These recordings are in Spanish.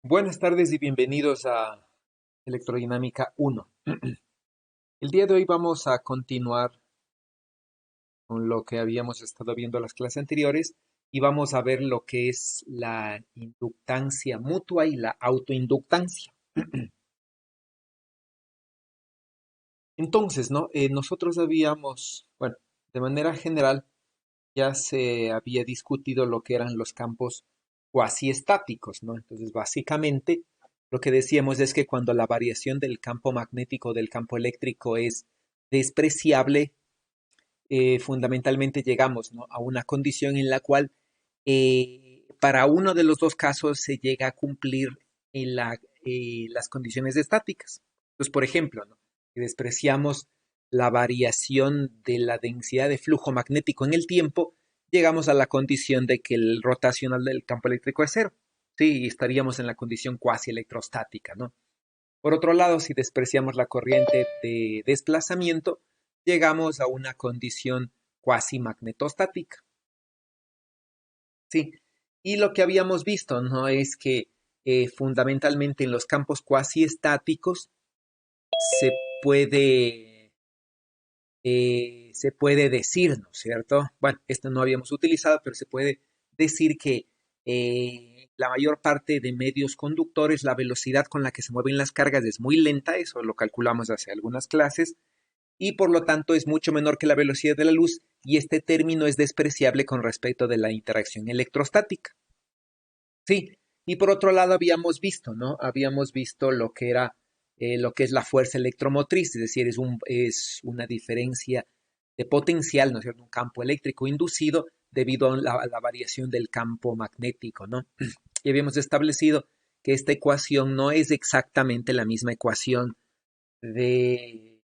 Buenas tardes y bienvenidos a Electrodinámica 1. El día de hoy vamos a continuar con lo que habíamos estado viendo en las clases anteriores y vamos a ver lo que es la inductancia mutua y la autoinductancia. Entonces, ¿no? Nosotros habíamos, bueno, de manera general ya se había discutido lo que eran los campos cuasiestáticos, ¿no? Entonces, básicamente, lo que decíamos es que cuando la variación del campo magnético o del campo eléctrico es despreciable, fundamentalmente llegamos, ¿no?, a una condición en la cual para uno de los dos casos se llega a cumplir las condiciones estáticas. Entonces, por ejemplo, ¿no?, si despreciamos la variación de la densidad de flujo magnético en el tiempo, llegamos a la condición de que el rotacional del campo eléctrico es cero. Sí, y estaríamos en la condición cuasi electrostática, ¿no? Por otro lado, si despreciamos la corriente de desplazamiento, llegamos a una condición cuasi magnetostática. Sí, y lo que habíamos visto, ¿no?, es que fundamentalmente en los campos cuasi estáticos se puede, se puede decir, ¿no es cierto? Bueno, esto no habíamos utilizado, pero se puede decir que la mayor parte de medios conductores, la velocidad con la que se mueven las cargas es muy lenta, eso lo calculamos hace algunas clases, y por lo tanto es mucho menor que la velocidad de la luz, y este término es despreciable con respecto de la interacción electrostática. Sí, y por otro lado habíamos visto, ¿no? Habíamos visto lo que era lo que es la fuerza electromotriz, es decir, es una diferencia de potencial, ¿no es cierto? Un campo eléctrico inducido debido a la variación del campo magnético, ¿no? Y habíamos establecido que esta ecuación no es exactamente la misma ecuación de,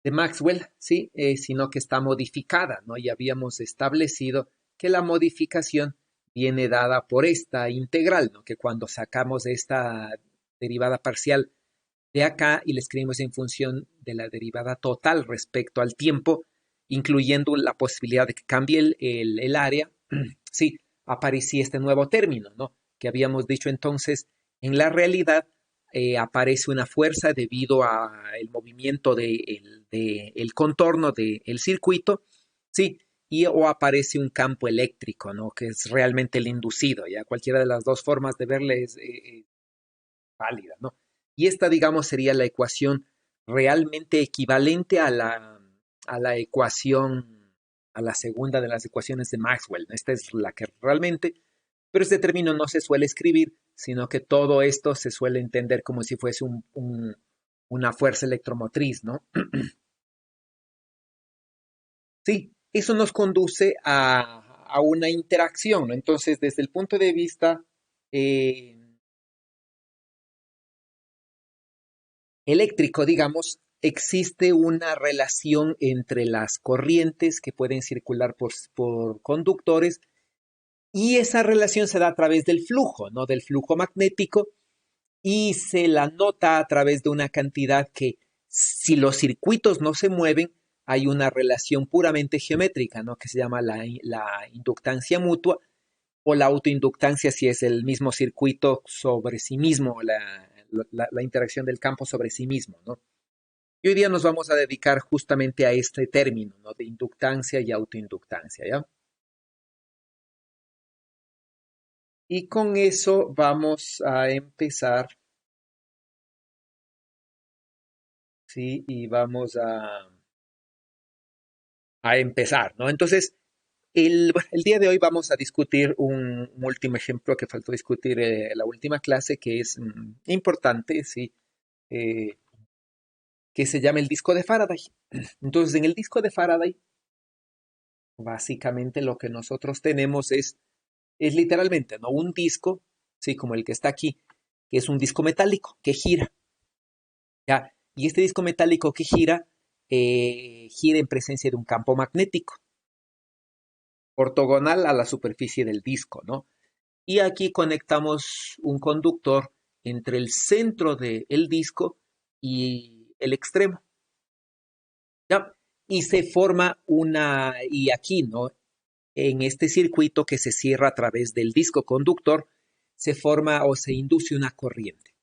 de Maxwell, ¿sí? Sino que está modificada, ¿no? Y habíamos establecido que la modificación viene dada por esta integral, ¿no?, que cuando sacamos esta derivada parcial de acá y la escribimos en función de la derivada total respecto al tiempo, incluyendo la posibilidad de que cambie el área, sí, aparecía este nuevo término, ¿no?, que habíamos dicho entonces, en la realidad aparece una fuerza debido al movimiento del contorno del circuito, sí, y o aparece un campo eléctrico, ¿no?, que es realmente el inducido, ya cualquiera de las dos formas de verle es válida, ¿no? Y esta, digamos, sería la ecuación realmente equivalente a la ecuación, a la segunda de las ecuaciones de Maxwell. Esta es la que realmente, pero este término no se suele escribir, sino que todo esto se suele entender como si fuese una fuerza electromotriz, ¿no? Sí, eso nos conduce a una interacción, ¿no? Entonces, desde el punto de vista eh, eléctrico, digamos, existe una relación entre las corrientes que pueden circular por conductores, y esa relación se da a través del flujo, ¿no? Del flujo magnético, y se la nota a través de una cantidad que, si los circuitos no se mueven, hay una relación puramente geométrica, ¿no?, que se llama la inductancia mutua o la autoinductancia, si es el mismo circuito sobre sí mismo, la interacción del campo sobre sí mismo, ¿no? Y hoy día nos vamos a dedicar justamente a este término, ¿no?, de inductancia y autoinductancia, ¿ya? Y con eso vamos a empezar, ¿sí? Y vamos a empezar, ¿no? Entonces, bueno, el día de hoy vamos a discutir un último ejemplo que faltó discutir en la última clase, que es importante, ¿sí? Eh, que se llama el disco de Faraday. Entonces, en el disco de Faraday, básicamente lo que nosotros tenemos es literalmente, ¿no?, un disco, sí, como el que está aquí, que es un disco metálico que gira, ¿ya? Y este disco metálico que gira, gira en presencia de un campo magnético, ortogonal a la superficie del disco, ¿no? Y aquí conectamos un conductor entre el centro del disco y el extremo, ¿ya? Y se forma y aquí, ¿no?, en este circuito que se cierra a través del disco conductor, se forma o se induce una corriente.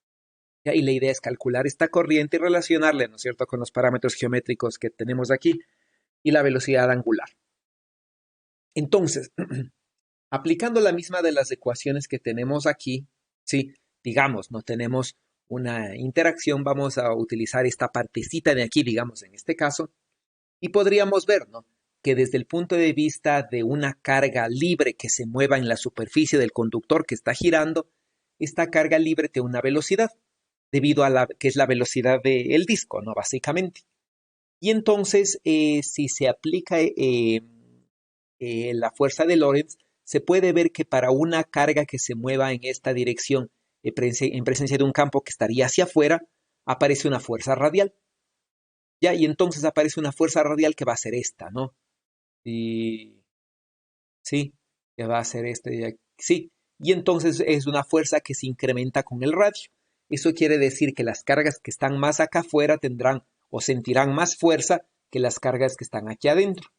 ¿Ya? Y la idea es calcular esta corriente y relacionarla, ¿no es cierto?, con los parámetros geométricos que tenemos aquí y la velocidad angular. Entonces, aplicando la misma de las ecuaciones que tenemos aquí, ¿sí? Digamos, no tenemos una interacción, vamos a utilizar esta partecita de aquí, digamos, en este caso, y podríamos ver, ¿no?, que desde el punto de vista de una carga libre que se mueva en la superficie del conductor que está girando, esta carga libre tiene una velocidad, debido a la que es la velocidad del disco, ¿no?, básicamente. Y entonces, si se aplica la fuerza de Lorentz, se puede ver que para una carga que se mueva en esta dirección, en presencia de un campo que estaría hacia afuera, aparece una fuerza radial. ¿Ya? Y entonces aparece una fuerza radial que va a ser esta, ¿no? Y sí, que va a ser este, sí. Y entonces es una fuerza que se incrementa con el radio. Eso quiere decir que las cargas que están más acá afuera tendrán o sentirán más fuerza que las cargas que están aquí adentro.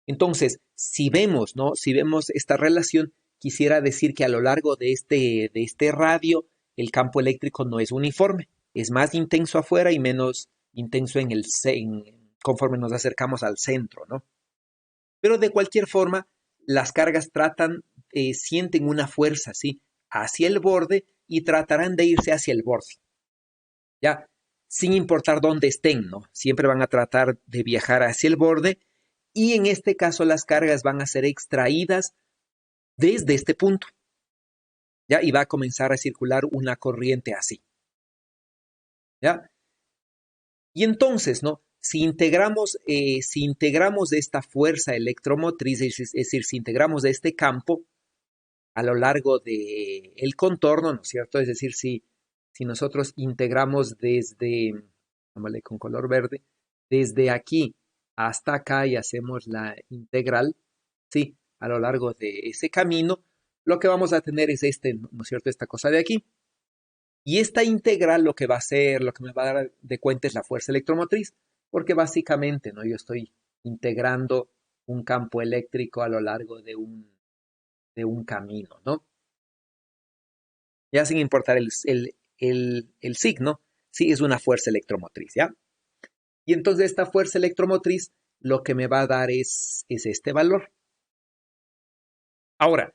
Entonces, si vemos, ¿no?, si vemos esta relación, quisiera decir que a lo largo de este radio, el campo eléctrico no es uniforme. Es más intenso afuera y menos intenso conforme nos acercamos al centro, ¿no? Pero de cualquier forma, las cargas sienten una fuerza, ¿sí?, hacia el borde y tratarán de irse hacia el borde, ¿ya? Sin importar dónde estén, ¿no? Siempre van a tratar de viajar hacia el borde y en este caso las cargas van a ser extraídas desde este punto, ¿ya? Y va a comenzar a circular una corriente así, ¿ya? Y entonces, ¿no?, si integramos esta fuerza electromotriz, es decir, si integramos este campo a lo largo del contorno, ¿no es cierto? Es decir, si nosotros integramos dámosle con color verde, desde aquí hasta acá y hacemos la integral, ¿sí?, a lo largo de ese camino, lo que vamos a tener es ¿no es cierto?, esta cosa de aquí. Y esta integral lo que va a hacer, lo que me va a dar de cuenta es la fuerza electromotriz, porque básicamente, ¿no?, yo estoy integrando un campo eléctrico a lo largo de un camino, ¿no? Ya sin importar el signo, sí es una fuerza electromotriz, ¿ya? Y entonces esta fuerza electromotriz lo que me va a dar es este valor. Ahora,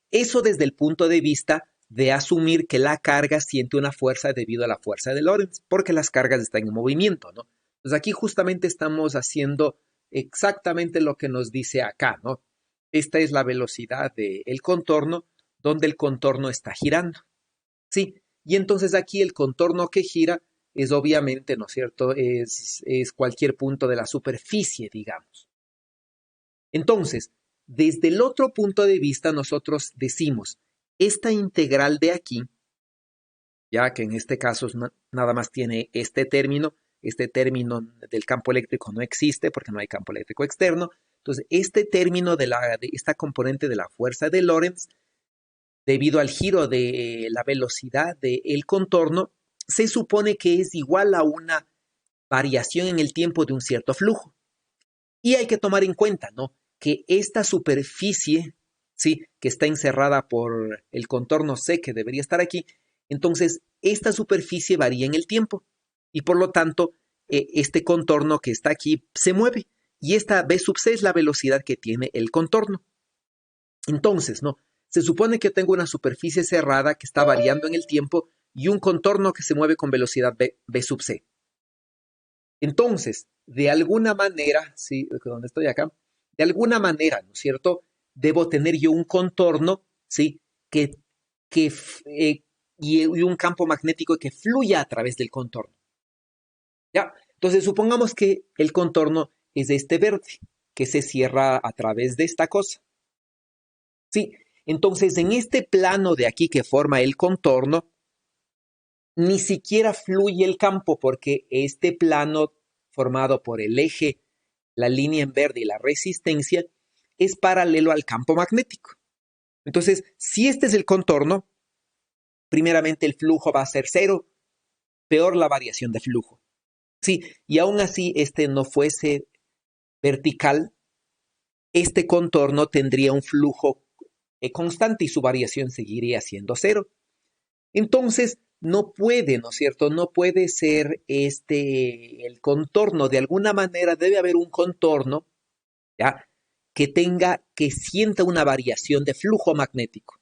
eso desde el punto de vista de asumir que la carga siente una fuerza debido a la fuerza de Lorentz, porque las cargas están en movimiento, ¿no? Entonces aquí justamente estamos haciendo exactamente lo que nos dice acá, ¿no? Esta es la velocidad del contorno, donde el contorno está girando. Sí, y entonces aquí el contorno que gira es obviamente, ¿no es cierto?, es cualquier punto de la superficie, digamos. Entonces, desde el otro punto de vista, nosotros decimos, esta integral de aquí, ya que en este caso nada más tiene este término del campo eléctrico no existe porque no hay campo eléctrico externo, entonces este término de esta componente de la fuerza de Lorentz, debido al giro de la velocidad del contorno, se supone que es igual a una variación en el tiempo de un cierto flujo. Y hay que tomar en cuenta, ¿no?, que esta superficie, ¿sí?, que está encerrada por el contorno C que debería estar aquí, entonces esta superficie varía en el tiempo y por lo tanto este contorno que está aquí se mueve y esta V sub C es la velocidad que tiene el contorno. Entonces, ¿no?, se supone que tengo una superficie cerrada que está variando en el tiempo y un contorno que se mueve con velocidad V sub C. Entonces, de alguna manera, sí, ¿dónde estoy acá? De alguna manera, ¿no es cierto?, debo tener yo un contorno, ¿sí?, que, que y un campo magnético que fluya a través del contorno. ¿Ya? Entonces, supongamos que el contorno es este verde, que se cierra a través de esta cosa. Sí, entonces en este plano de aquí que forma el contorno, ni siquiera fluye el campo porque este plano formado por el eje, la línea en verde y la resistencia es paralelo al campo magnético. Entonces, si este es el contorno, primeramente el flujo va a ser cero, peor la variación de flujo. Sí, y aún así este no fuese vertical, este contorno tendría un flujo constante y su variación seguiría siendo cero. Entonces, no puede, ¿no es cierto? No puede ser el contorno. De alguna manera debe haber un contorno, ¿ya? Que sienta una variación de flujo magnético.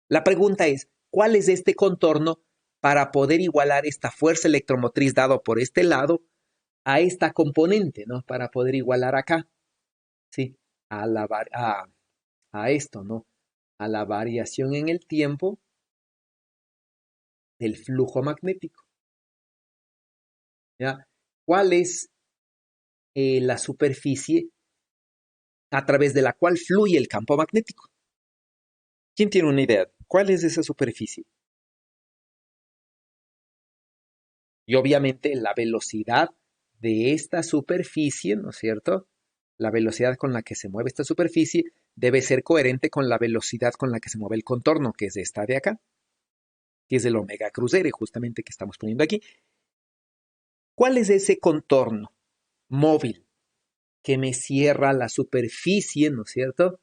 La pregunta es, ¿cuál es este contorno para poder igualar esta fuerza electromotriz dado por este lado a esta componente, ¿no? Para poder igualar acá, ¿sí? A, la, a esto, ¿no? A la variación en el tiempo del flujo magnético, ¿ya? ¿Cuál es la superficie a través de la cual fluye el campo magnético? ¿Quién tiene una idea? ¿Cuál es esa superficie? Y obviamente la velocidad de esta superficie, ¿no es cierto? La velocidad con la que se mueve esta superficie debe ser coherente con la velocidad con la que se mueve el contorno, que es esta de acá, que es el omega crucere, justamente que estamos poniendo aquí. ¿Cuál es ese contorno móvil que me cierra la superficie, ¿no es cierto?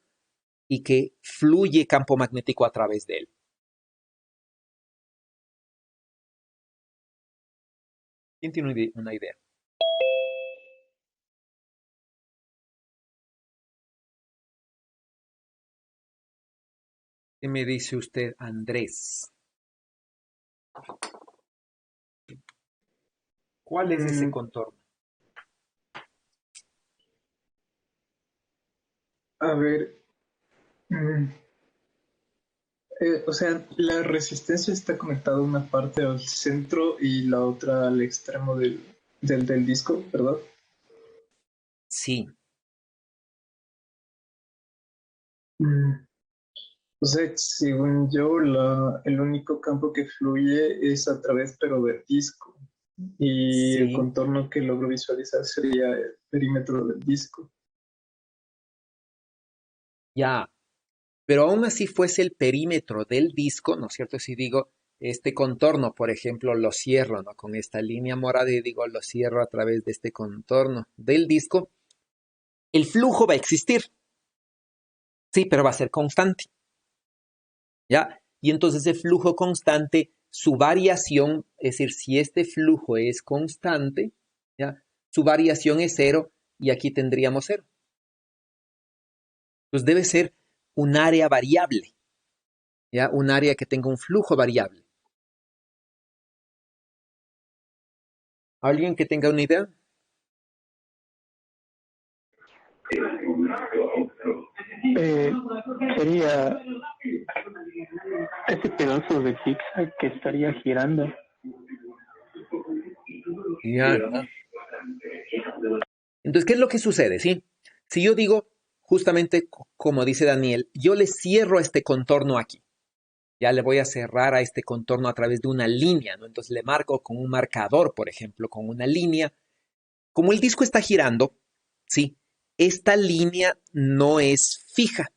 Y que fluye campo magnético a través de él. ¿Quién tiene una idea? ¿Qué me dice usted, Andrés? ¿Cuál es ese Mm, contorno? a ver, mm, o sea, la resistencia está conectada una parte al centro y la otra al extremo del disco, ¿verdad? Sí, Mm, O sea, según yo, el único campo que fluye es a través, pero del disco. Y el sí, contorno que logro visualizar sería el perímetro del disco. ya. Pero aún así fuese el perímetro del disco, ¿no es cierto? Si digo, este contorno, por ejemplo, lo cierro, ¿no? Con esta línea morada y digo, lo cierro a través de este contorno del disco, el flujo va a existir, sí, pero va a ser constante, ¿ya? Y entonces ese flujo constante, su variación, es decir, si este flujo es constante, ¿ya? Su variación es cero y aquí tendríamos cero. Entonces debe ser un área variable, ¿ya? Un área que tenga un flujo variable. ¿Alguien que tenga una idea? Eh, Sería ese pedazo de pizza que estaría girando. Ya, ¿no? Entonces, ¿qué es lo que sucede? ¿Sí? Si yo digo, justamente como dice Daniel, yo le cierro este contorno aquí, ya le voy a cerrar a este contorno a través de una línea, ¿no? Entonces le marco con un marcador, por ejemplo, con una línea. Como el disco está girando, ¿sí? Esta línea no es fija,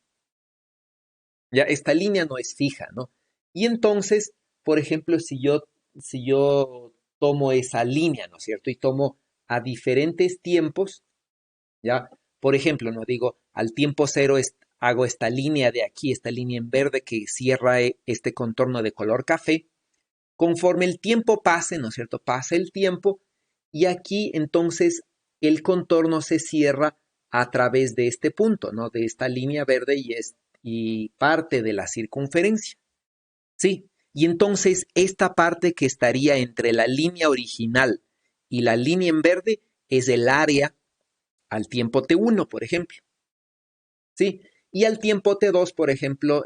ya, esta línea no es fija, ¿no? Y entonces, por ejemplo, si yo tomo esa línea, ¿no es cierto? Y tomo a diferentes tiempos, ¿ya? Por ejemplo, no digo, al tiempo cero hago esta línea de aquí, esta línea en verde que cierra este contorno de color café. Conforme el tiempo pase, ¿no es cierto? Pasa el tiempo y aquí entonces el contorno se cierra a través de este punto, ¿no? De esta línea verde y parte de la circunferencia. Sí, y entonces esta parte que estaría entre la línea original y la línea en verde es el área al tiempo T1, por ejemplo. ¿Sí? Y al tiempo T2, por ejemplo,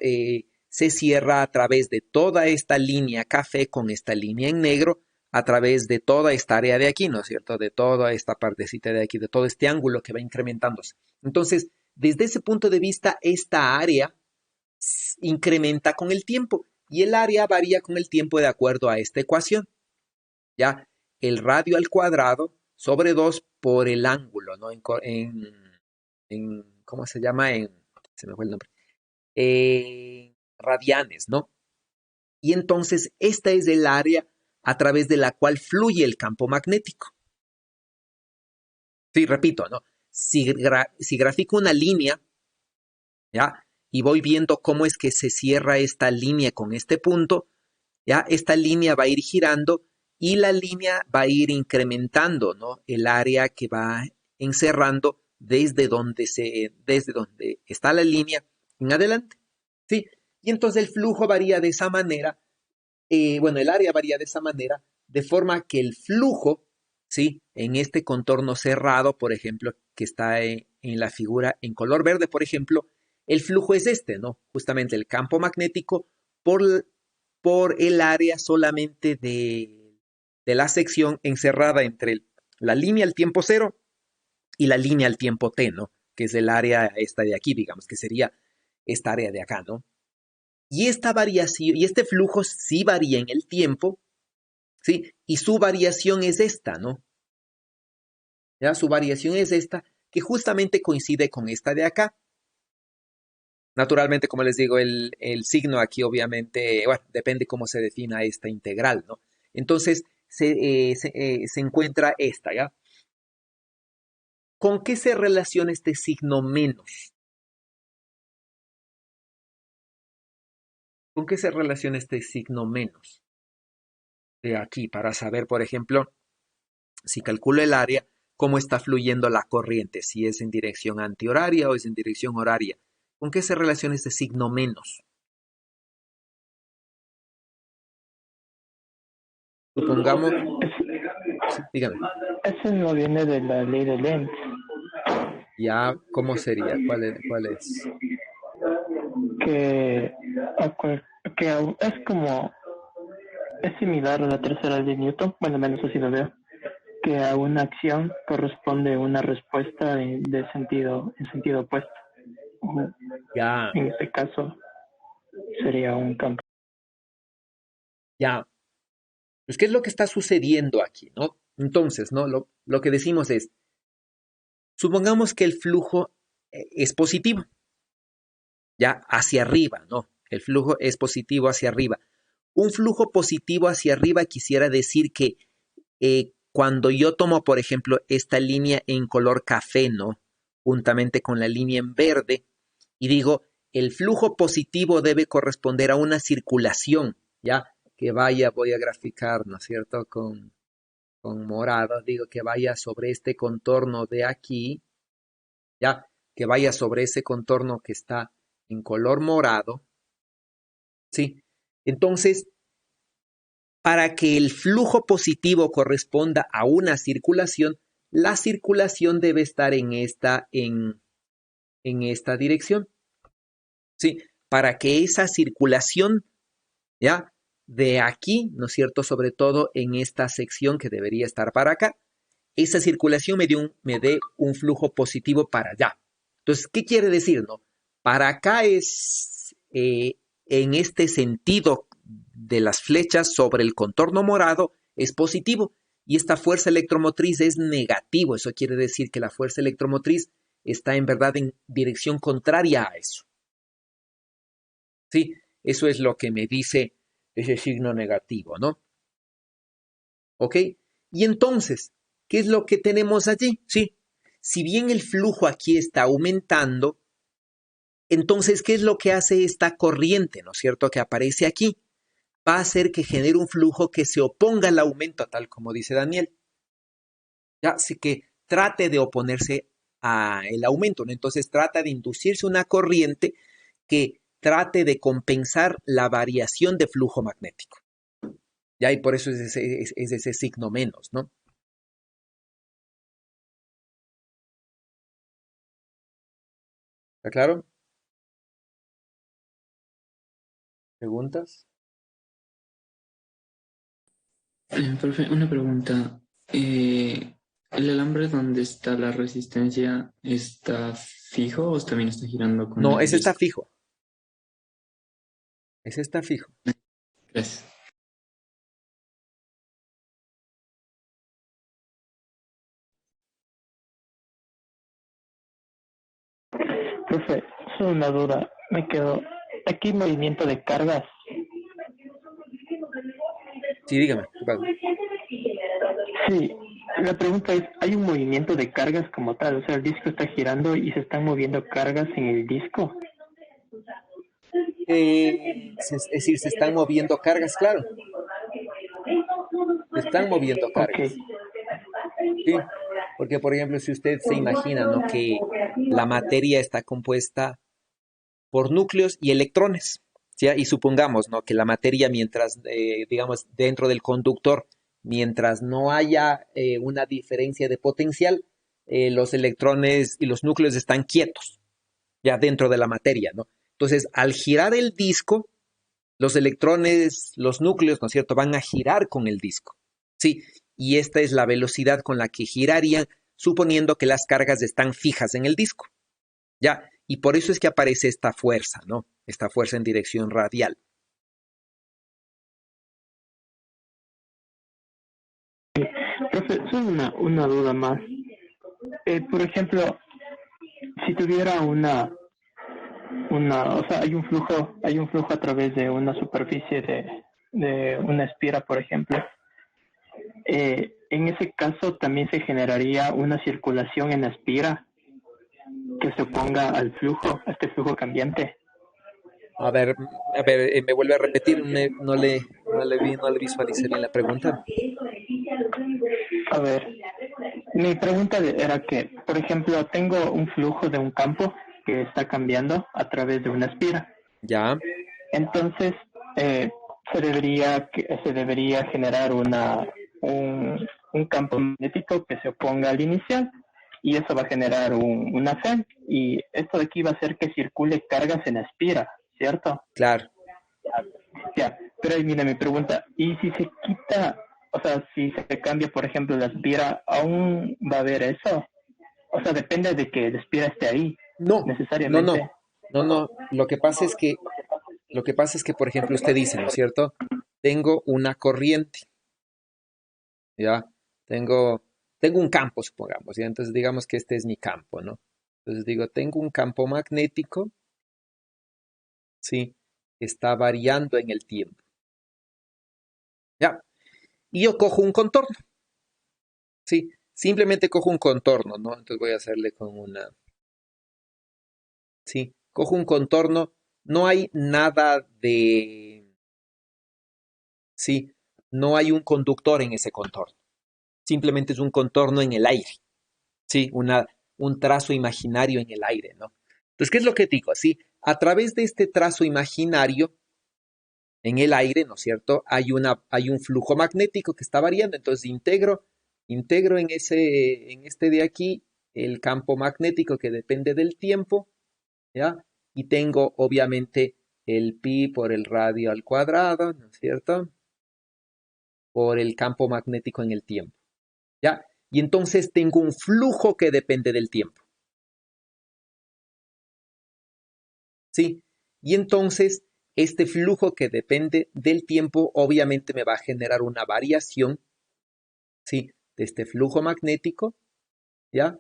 se cierra a través de toda esta línea café con esta línea en negro, a través de toda esta área de aquí, ¿no es cierto? De toda esta partecita de aquí, de todo este ángulo que va incrementándose. Entonces, desde ese punto de vista, esta área incrementa con el tiempo y el área varía con el tiempo de acuerdo a esta ecuación. ¿Ya? El radio al cuadrado sobre 2 por el ángulo, ¿no? ¿Cómo se llama? Se me fue el nombre. Radianes, ¿no? Y entonces esta es el área a través de la cual fluye el campo magnético. Sí, repito, ¿no? si grafico una línea, ¿ya? Y voy viendo cómo es que se cierra esta línea con este punto, ¿ya? Esta línea va a ir girando y la línea va a ir incrementando, ¿no? El área que va encerrando desde donde está la línea en adelante, ¿sí? Y entonces el flujo varía de esa manera, bueno, el área varía de esa manera, de forma que el flujo, ¿sí? En este contorno cerrado, por ejemplo, que está en la figura en color verde, por ejemplo, el flujo es este, ¿no? Justamente el campo magnético por, por el área solamente de la sección encerrada entre la línea al tiempo cero y la línea al tiempo t, ¿no? Que es el área esta de aquí, digamos, que sería esta área de acá, ¿no? Y esta variación, y este flujo sí varía en el tiempo, ¿sí? Y su variación es esta, ¿no? ¿Ya? Su variación es esta, que justamente coincide con esta de acá. Naturalmente, como les digo, el signo aquí obviamente, bueno, depende cómo se defina esta integral, ¿no? Entonces, se encuentra esta, ¿ya? ¿Con qué se relaciona este signo menos? ¿Con qué se relaciona este signo menos? De aquí, para saber, por ejemplo, si calculo el área, cómo está fluyendo la corriente, si es en dirección antihoraria o es en dirección horaria. ¿Con qué se relaciona este signo menos? Supongamos, sí, dígame, Ese no viene de la ley de Lenz, ya, ¿cómo sería? ¿Cuál es? que, es como, es similar a la tercera ley de Newton, bueno, menos así lo veo, que a una acción corresponde una respuesta en sentido opuesto. Ya, En este caso sería un campo. ya. Pues, ¿qué es lo que está sucediendo aquí, no? Entonces, ¿no? Lo que decimos es, supongamos que el flujo es positivo, ya hacia arriba, ¿no? El flujo es positivo hacia arriba. Un flujo positivo hacia arriba quisiera decir que cuando yo tomo, por ejemplo, esta línea en color café, ¿no? Juntamente con la línea en verde, y digo, el flujo positivo debe corresponder a una circulación, ¿ya? Que vaya, voy a graficar, ¿no es cierto? Con morado, digo que vaya sobre este contorno de aquí, ¿ya? Que vaya sobre ese contorno que está en color morado, ¿sí? Entonces, para que el flujo positivo corresponda a una circulación, la circulación debe estar en esta dirección, ¿sí? Para que esa circulación, ¿ya? De aquí, ¿no es cierto? Sobre todo en esta sección que debería estar para acá, esa circulación me dé un flujo positivo para allá. Entonces, ¿qué quiere decir, no? Para acá es en este sentido de las flechas sobre el contorno morado es positivo y esta fuerza electromotriz es negativo. Eso quiere decir que la fuerza electromotriz está en verdad en dirección contraria a eso. ¿Sí? Eso es lo que me dice ese signo negativo, ¿no? ¿Ok? Y entonces, ¿qué es lo que tenemos allí? Sí, si bien el flujo aquí está aumentando, entonces, ¿qué es lo que hace esta corriente, ¿no es cierto?, que aparece aquí? Va a hacer que genere un flujo que se oponga al aumento, tal como dice Daniel. Ya, así que trate de oponerse al aumento, ¿no? Entonces trata de inducirse una corriente que trate de compensar la variación de flujo magnético. Ya, y por eso es ese signo menos, ¿no? ¿Está claro? ¿Preguntas? Profe, una pregunta. ¿El alambre donde está la resistencia está fijo o también está girando con No, el ese está disco? fijo. Ese está fijo. Gracias. Profe, solo una duda, me quedo. Aquí movimiento de cargas. Sí, dígame. ¿Qué pasa? Sí, La pregunta es, ¿hay un movimiento de cargas como tal? O sea, el disco está girando y se están moviendo cargas en el disco. Es decir, se están moviendo cargas, claro, se están moviendo Ok. cargas, ¿sí? Porque, por ejemplo, si usted se imagina, ¿no? Que la materia está compuesta por núcleos y electrones, ¿sí? Y supongamos, ¿no? Que la materia, mientras, digamos, dentro del conductor, mientras no haya una diferencia de potencial, los electrones y los núcleos están quietos, ya dentro de la materia, ¿no? Entonces, al girar el disco, los electrones, los núcleos, ¿no es cierto?, van a girar con el disco, ¿sí? Y esta es la velocidad con la que girarían, suponiendo que las cargas están fijas en el disco, ¿ya? Y por eso es que aparece esta fuerza, ¿no? Esta fuerza en dirección radial. Profe, solo una duda más. Por ejemplo, si tuviera o sea, hay un flujo a través de una superficie de una espira, por ejemplo. En ese caso también se generaría una circulación en la espira que se oponga al flujo, a este flujo cambiante. A ver, me vuelve a repetir, no le visualicé bien la pregunta. A ver, mi pregunta era que, por ejemplo, tengo un flujo de un campo que está cambiando a través de una espira. Ya, Entonces, eh, se debería generar un campo magnético que se oponga al inicial y eso va a generar una fe y esto de aquí va a hacer que circule cargas en la espira, ¿cierto? claro. Ya, pero ahí mira mi pregunta, ¿y si se quita, o sea, si se cambia, por ejemplo, la espira, aún va a haber eso? O sea, depende de que la espira esté ahí, No, no, no, necesariamente. no, no. Lo que pasa es que, por ejemplo, usted dice, ¿no es cierto? Tengo una corriente, ¿ya? Tengo, tengo un campo, supongamos, ¿ya? Entonces digamos que este es mi campo, ¿no? Entonces digo, tengo un campo magnético, ¿sí? Que está variando en el tiempo, ¿ya? Y yo cojo un contorno, ¿sí? Simplemente cojo un contorno, ¿no? Entonces voy a hacerle con una, ¿sí? Cojo un contorno, no hay nada de, ¿sí? No hay un conductor en ese contorno, simplemente es un contorno en el aire, ¿sí? Un trazo imaginario en el aire, ¿no? Entonces, ¿qué es lo que digo? Sí, a través de este trazo imaginario en el aire, ¿no es cierto? Hay un flujo magnético que está variando, entonces integro en este de aquí el campo magnético que depende del tiempo, ¿ya? Y tengo obviamente el pi por el radio al cuadrado, ¿no es cierto? Por el campo magnético en el tiempo, ¿ya? Y entonces tengo un flujo que depende del tiempo, ¿sí? Y entonces este flujo que depende del tiempo obviamente me va a generar una variación, ¿sí? De este flujo magnético, ¿ya?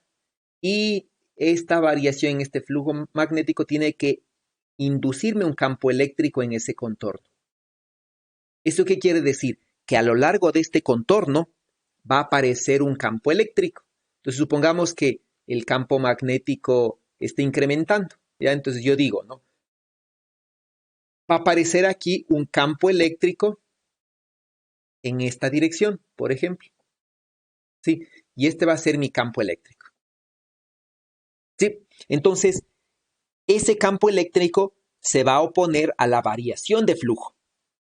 Y esta variación en este flujo magnético tiene que inducirme un campo eléctrico en ese contorno. ¿Eso qué quiere decir? Que a lo largo de este contorno va a aparecer un campo eléctrico. Entonces supongamos que el campo magnético esté incrementando, ¿ya? Entonces yo digo, ¿no? Va a aparecer aquí un campo eléctrico en esta dirección, por ejemplo, ¿sí? Y este va a ser mi campo eléctrico, ¿sí? Entonces, ese campo eléctrico se va a oponer a la variación de flujo.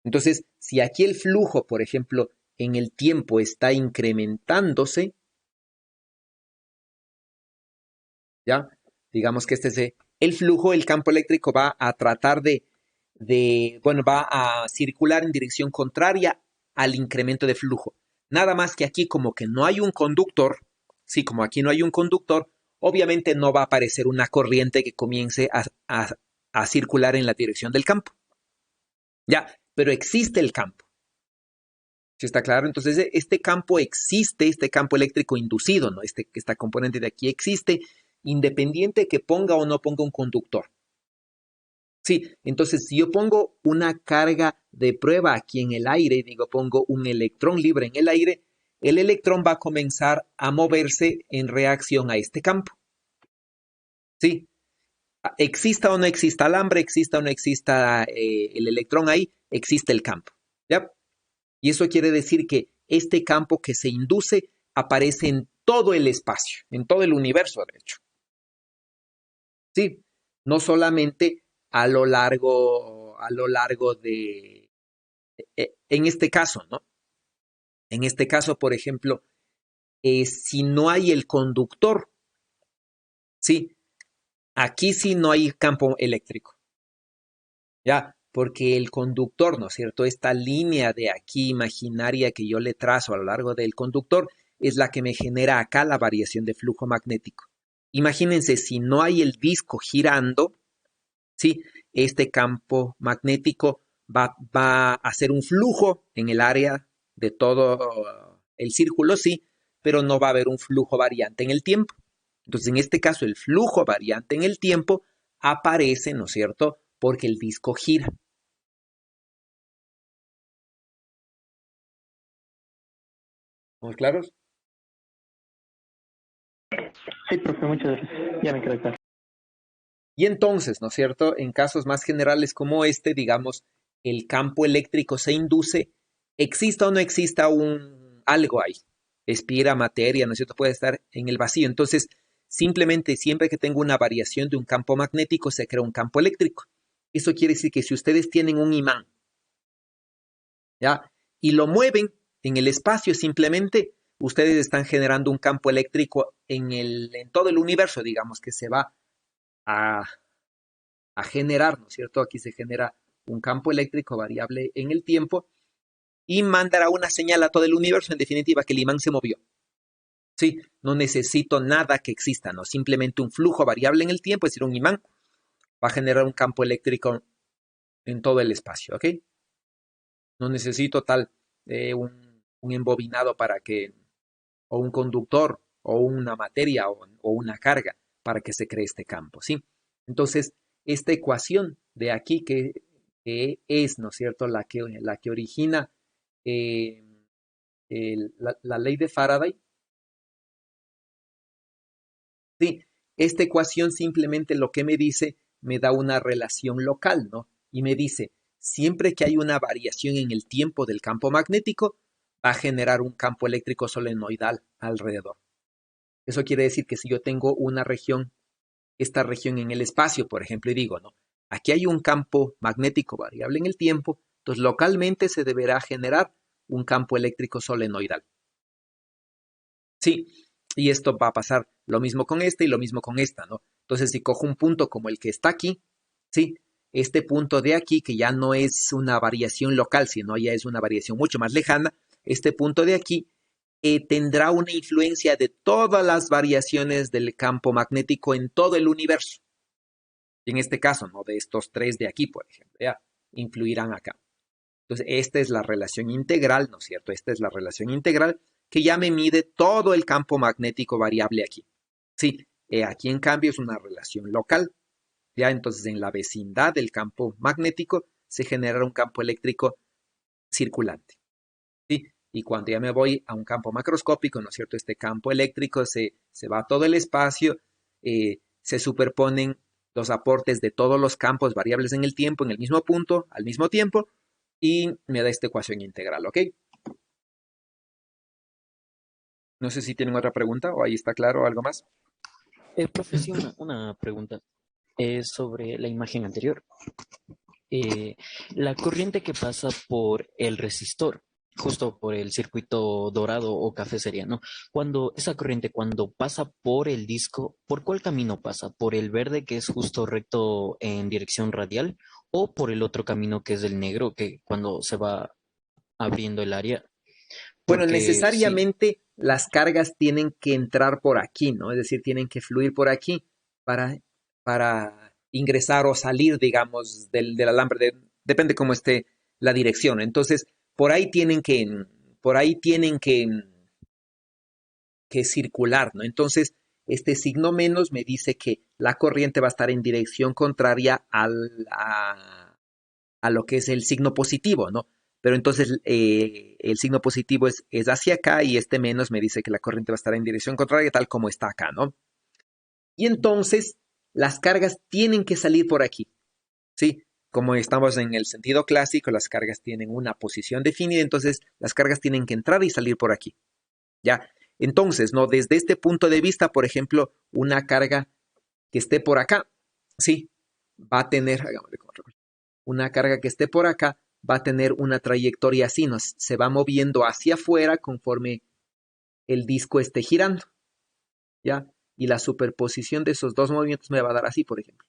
Entonces, si aquí el flujo, por ejemplo, en el tiempo está incrementándose, ¿ya? Digamos que este es el flujo, el campo eléctrico va a tratar bueno, va a circular en dirección contraria al incremento de flujo. Nada más que aquí como que no hay un conductor, sí, como aquí no hay un conductor, obviamente no va a aparecer una corriente que comience a circular en la dirección del campo. Ya, pero existe el campo. ¿Sí está claro? Entonces, este campo existe, este campo eléctrico inducido, ¿no? Esta componente de aquí existe, independiente que ponga o no ponga un conductor. Sí, entonces si yo pongo una carga de prueba aquí en el aire, digo, pongo un electrón libre en el aire, el electrón va a comenzar a moverse en reacción a este campo. ¿Sí? Exista o no exista alambre, exista o no exista el electrón ahí, existe el campo. ¿Ya? Y eso quiere decir que este campo que se induce aparece en todo el espacio, en todo el universo, de hecho. Sí, no solamente a lo largo de, en este caso, ¿no? En este caso, por ejemplo, si no hay el conductor, sí, aquí sí no hay campo eléctrico, ¿ya? Porque el conductor, ¿no es cierto? Esta línea de aquí imaginaria que yo le trazo a lo largo del conductor es la que me genera acá la variación de flujo magnético. Imagínense, si no hay el disco girando, ¿sí? Este campo magnético va a hacer un flujo en el área de todo el círculo, sí, pero no va a haber un flujo variante en el tiempo. Entonces, en este caso, el flujo variante en el tiempo aparece, ¿no es cierto?, porque el disco gira. ¿Muy claros? Sí, profe, muchas gracias. Ya me quedé claro. Y entonces, ¿no es cierto?, en casos más generales como este, digamos, el campo eléctrico se induce, exista o no exista algo ahí, espira materia, ¿no es cierto?, puede estar en el vacío. Entonces, simplemente siempre que tengo una variación de un campo magnético, se crea un campo eléctrico. Eso quiere decir que si ustedes tienen un imán, ¿ya? Y lo mueven en el espacio, simplemente ustedes están generando un campo eléctrico en todo el universo, digamos, que se va a, a generar, ¿no es cierto? Aquí se genera un campo eléctrico variable en el tiempo y mandará una señal a todo el universo, en definitiva, que el imán se movió. Sí, no necesito nada que exista, ¿no? Simplemente un flujo variable en el tiempo, es decir, un imán va a generar un campo eléctrico en todo el espacio, ¿ok? No necesito un embobinado o un conductor, o una materia, o una carga para que se cree este campo, ¿sí? Entonces, esta ecuación de aquí que es, ¿no es cierto?, la que origina eh, la ley de Faraday, sí, esta ecuación simplemente lo que me dice, me da una relación local, ¿no? Y me dice, siempre que hay una variación en el tiempo del campo magnético, va a generar un campo eléctrico solenoidal alrededor. Eso quiere decir que si yo tengo esta región en el espacio, por ejemplo, y digo, ¿no? Aquí hay un campo magnético variable en el tiempo, entonces localmente se deberá generar un campo eléctrico solenoidal. Sí, y esto va a pasar lo mismo con este y lo mismo con esta, ¿no? Entonces, si cojo un punto como el que está aquí, sí, este punto de aquí, que ya no es una variación local, sino ya es una variación mucho más lejana, este punto de aquí tendrá una influencia de todas las variaciones del campo magnético en todo el universo. Y en este caso, ¿no? De estos tres de aquí, por ejemplo, ya, influirán acá. Entonces, esta es la relación integral, ¿no es cierto? Esta es la relación integral que ya me mide todo el campo magnético variable aquí. Sí, aquí en cambio es una relación local. Ya, entonces en la vecindad del campo magnético se genera un campo eléctrico circulante. ¿Sí? Y cuando ya me voy a un campo macroscópico, ¿no es cierto? Este campo eléctrico se va a todo el espacio, se superponen los aportes de todos los campos variables en el tiempo, en el mismo punto, al mismo tiempo, y me da esta ecuación integral, ¿ok? No sé si tienen otra pregunta o ahí está claro algo más. Profe, sí, una pregunta sobre la imagen anterior. Eh, la corriente que pasa por el resistor, justo por el circuito dorado o café sería, ¿no? Cuando esa corriente, cuando pasa por el disco, ¿por cuál camino pasa? ¿Por el verde que es justo recto en dirección radial o por el otro camino que es el negro que cuando se va abriendo el área? Bueno, Porque sí. necesariamente las cargas tienen que entrar por aquí, ¿no? Es decir, tienen que fluir por aquí para, para ingresar o salir, digamos, del alambre. Depende cómo esté la dirección. Entonces, por ahí tienen por ahí tienen que circular, ¿no? Entonces, este signo menos me dice que la corriente va a estar en dirección contraria a lo que es el signo positivo, ¿no? pero entonces el signo positivo es hacia acá y este menos me dice que la corriente va a estar en dirección contraria, tal como está acá, ¿no? Y entonces las cargas tienen que salir por aquí, ¿sí? Como estamos en el sentido clásico, las cargas tienen una posición definida, entonces las cargas tienen que entrar y salir por aquí, ¿ya? Entonces, ¿no? Desde este punto de vista, por ejemplo, una carga que esté por acá, ¿sí? Va a tener, hagámosle como una carga que esté por acá, va a tener una trayectoria así, se va moviendo hacia afuera conforme el disco esté girando, ¿ya? Y la superposición de esos dos movimientos me va a dar así, por ejemplo.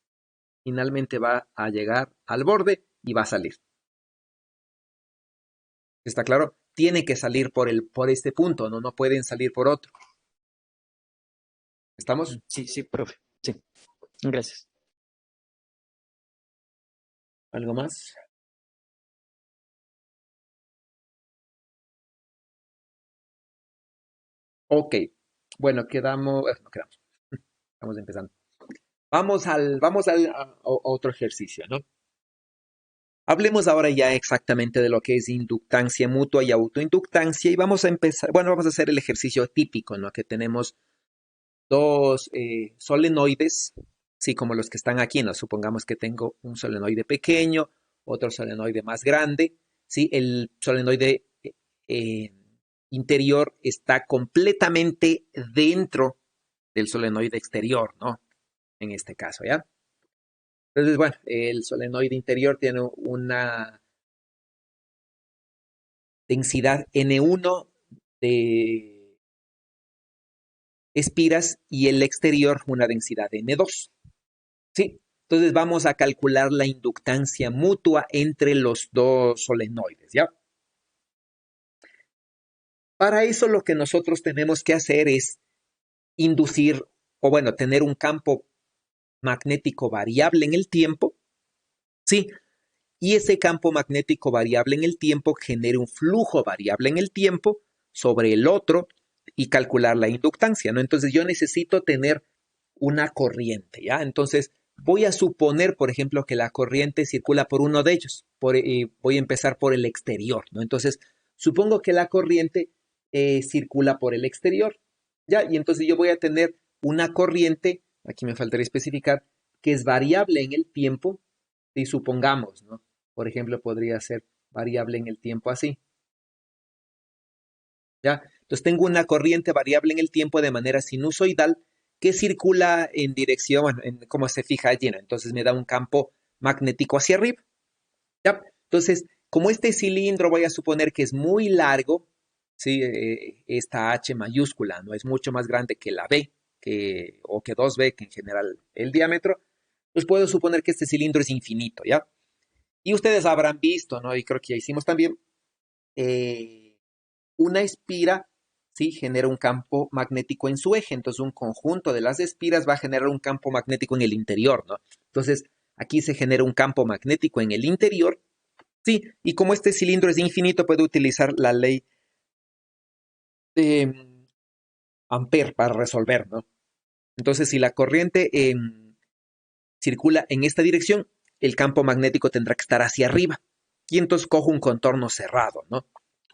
Finalmente va a llegar al borde y va a salir. ¿Está claro? Tiene que salir por este punto, ¿no? No pueden salir por otro. ¿Estamos? Sí, sí, profe. Sí, gracias. ¿Algo más? Ok. Bueno, no quedamos. Estamos empezando. Vamos a otro ejercicio, ¿no? Hablemos ahora ya exactamente de lo que es inductancia mutua y autoinductancia y vamos a empezar, bueno, vamos a hacer el ejercicio típico, ¿no? Que tenemos dos solenoides, sí, como los que están aquí, ¿no? Supongamos que tengo un solenoide pequeño, otro solenoide más grande, ¿sí? El solenoide eh, interior está completamente dentro del solenoide exterior, ¿no? En este caso, ¿ya? Entonces, bueno, el solenoide interior tiene una densidad N1 de espiras y el exterior una densidad N2. ¿Sí? Entonces vamos a calcular la inductancia mutua entre los dos solenoides, ¿ya? Para eso lo que nosotros tenemos que hacer es inducir, o bueno, tener un campo magnético variable en el tiempo, ¿sí? Y ese campo magnético variable en el tiempo genera un flujo variable en el tiempo sobre el otro y calcular la inductancia, ¿no? Entonces yo necesito tener una corriente, ¿ya? Entonces voy a suponer, por ejemplo, que la corriente circula por uno de ellos. Voy a empezar por el exterior, ¿no? Entonces supongo que la corriente circula por el exterior, ¿ya? Y entonces yo voy a tener una corriente, aquí me faltaría especificar, que es variable en el tiempo, si supongamos, ¿no? Por ejemplo, podría ser variable en el tiempo así, ¿ya? Entonces tengo una corriente variable en el tiempo de manera sinusoidal que circula en dirección, bueno, como se fija allí, ¿no? Entonces me da un campo magnético hacia arriba, ¿ya? Entonces, como este cilindro voy a suponer que es muy largo, ¿sí? Esta H mayúscula no es mucho más grande que la B, o que 2B, que en general el diámetro, pues puedo suponer que este cilindro es infinito, ¿ya? Y ustedes habrán visto, ¿no? Y creo que ya hicimos también, eh, una espira, ¿sí? Genera un campo magnético en su eje, entonces un conjunto de las espiras va a generar un campo magnético en el interior, ¿no? Entonces, aquí se genera un campo magnético en el interior, ¿sí? Y como este cilindro es infinito, puedo utilizar la ley de Ampère para resolver, ¿no? Entonces, si la corriente circula en esta dirección, el campo magnético tendrá que estar hacia arriba. Y entonces cojo un contorno cerrado, ¿no?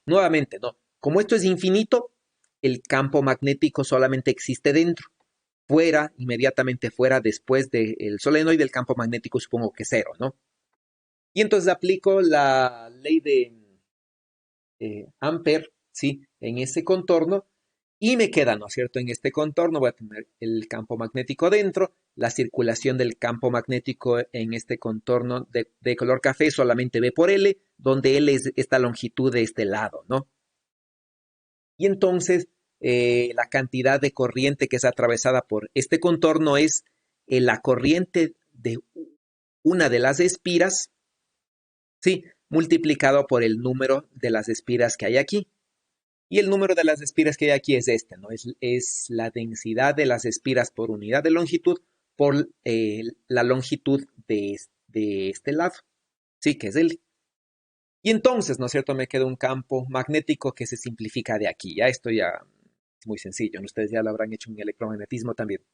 Nuevamente, ¿no? Como esto es infinito, el campo magnético solamente existe dentro. Fuera, inmediatamente fuera, después del solenoide, el campo magnético supongo que es cero, ¿no? Y entonces aplico la ley de Ampère, ¿sí? En ese contorno y me queda, ¿no es cierto? En este contorno voy a tener el campo magnético dentro, la circulación del campo magnético en este contorno de color café solamente V por L, donde L es esta longitud de este lado, ¿no? Y entonces la cantidad de corriente que es atravesada por este contorno es la corriente de una de las espiras, ¿sí? Multiplicado por el número de las espiras que hay aquí. Y el número de las espiras que hay aquí es este, ¿no? Es la densidad de las espiras por unidad de longitud por la longitud de este lado, sí, que es L. Y entonces, ¿no es cierto? Me queda un campo magnético que se simplifica de aquí. Ya esto ya es muy sencillo, ¿no? Ustedes ya lo habrán hecho en electromagnetismo también.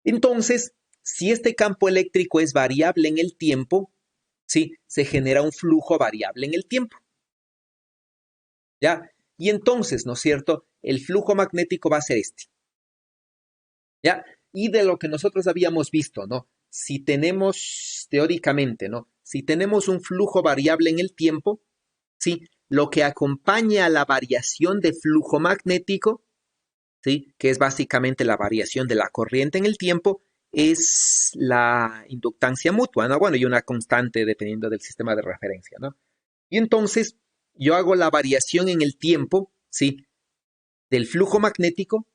Entonces, si este campo eléctrico es variable en el tiempo, ¿sí? Se genera un flujo variable en el tiempo, ¿ya? Y entonces, ¿no es cierto? El flujo magnético va a ser este, ¿ya? Y de lo que nosotros habíamos visto, ¿no? Si tenemos, teóricamente, ¿no? Si tenemos un flujo variable en el tiempo, ¿sí? Lo que acompaña a la variación de flujo magnético, ¿sí? Que es básicamente la variación de la corriente en el tiempo, es la inductancia mutua, ¿no? Bueno, y una constante dependiendo del sistema de referencia, ¿no? Y entonces yo hago la variación en el tiempo, ¿sí? Del flujo magnético,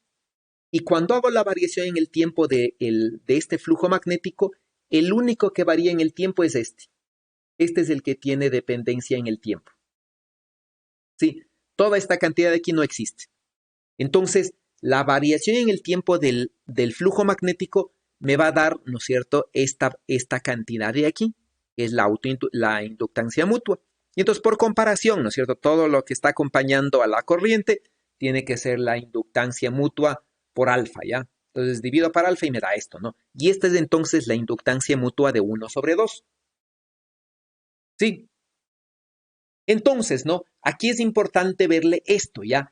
y cuando hago la variación en el tiempo de este flujo magnético, el único que varía en el tiempo es este. Este es el que tiene dependencia en el tiempo. ¿Sí? Toda esta cantidad de aquí no existe. Entonces, la variación en el tiempo del flujo magnético me va a dar, ¿no es cierto?, esta cantidad de aquí, que es la inductancia mutua. Y entonces, por comparación, ¿no es cierto?, todo lo que está acompañando a la corriente tiene que ser la inductancia mutua por alfa, ¿ya? Entonces, divido para alfa y me da esto, ¿no? Y esta es entonces la inductancia mutua de 1/2. ¿Sí? Entonces, ¿no? Aquí es importante verle esto, ¿ya?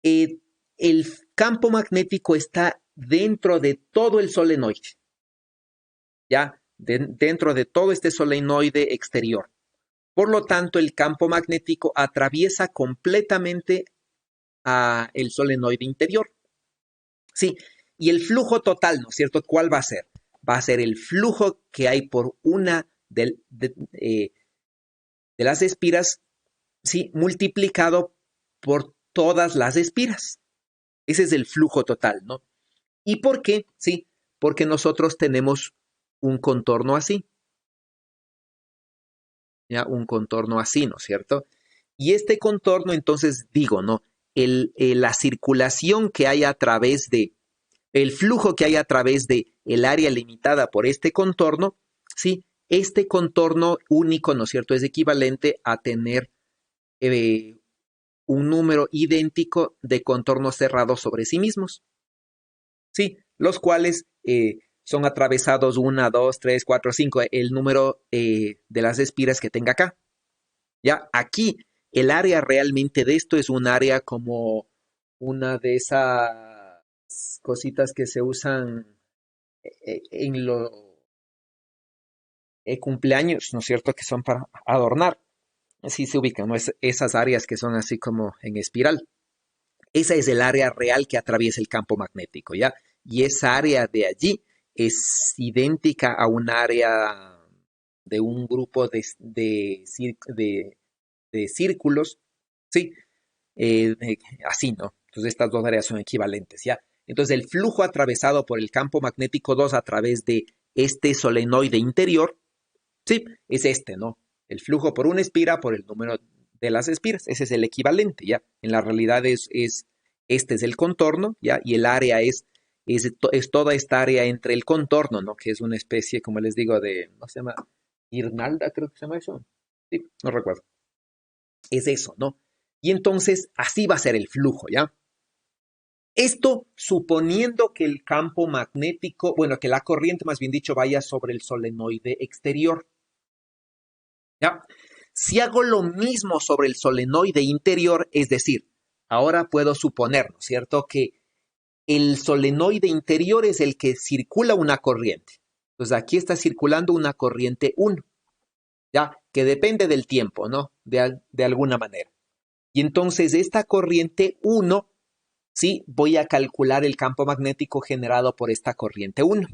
El campo magnético está dentro de todo el solenoide, ¿ya? Dentro de todo este solenoide exterior. Por lo tanto, el campo magnético atraviesa completamente el solenoide interior. Sí, y el flujo total, ¿no es cierto? ¿Cuál va a ser? Va a ser el flujo que hay por una de las espiras, sí, multiplicado por todas las espiras. Ese es el flujo total, ¿no? ¿Y por qué? Sí, porque nosotros tenemos un contorno así. ¿Ya? Un contorno así, ¿no es cierto? Y este contorno, entonces digo, ¿no? La circulación que hay a través de, el flujo que hay a través de el área limitada por este contorno, ¿sí? Este contorno único, ¿no es cierto? Es equivalente a tener un número idéntico de contornos cerrados sobre sí mismos. Sí, los cuales son atravesados 1, 2, 3, 4, 5, el número de las espiras que tenga acá. Ya, aquí el área realmente de esto es un área como una de esas cositas que se usan en los cumpleaños, ¿no es cierto? Que son para adornar. Así se ubican, ¿no? Esas áreas que son así como en espiral. Esa es el área real que atraviesa el campo magnético, ¿ya? Y esa área de allí es idéntica a un área de un grupo de círculos, ¿sí? Así, ¿no? Entonces estas dos áreas son equivalentes, ¿ya? Entonces el flujo atravesado por el campo magnético 2 a través de este solenoide interior, ¿sí? Es este, ¿no? El flujo por una espira por el número de las espiras. Ese es el equivalente, ¿ya? En la realidad este es el contorno, ¿ya? Y el área es toda esta área entre el contorno, ¿no? Que es una especie, como les digo, ¿no se llama? Guirnalda, creo que se llama eso. Sí, no recuerdo. Es eso, ¿no? Y entonces así va a ser el flujo, ¿ya? Esto suponiendo que el campo magnético, bueno, que la corriente, más bien dicho, vaya sobre el solenoide exterior, ¿ya? Si hago lo mismo sobre el solenoide interior, es decir, ahora puedo suponer, ¿no es cierto?, que el solenoide interior es el que circula una corriente. Entonces aquí está circulando una corriente 1, ¿ya? Que depende del tiempo, ¿no? De alguna manera. Y entonces esta corriente 1, sí, voy a calcular el campo magnético generado por esta corriente 1.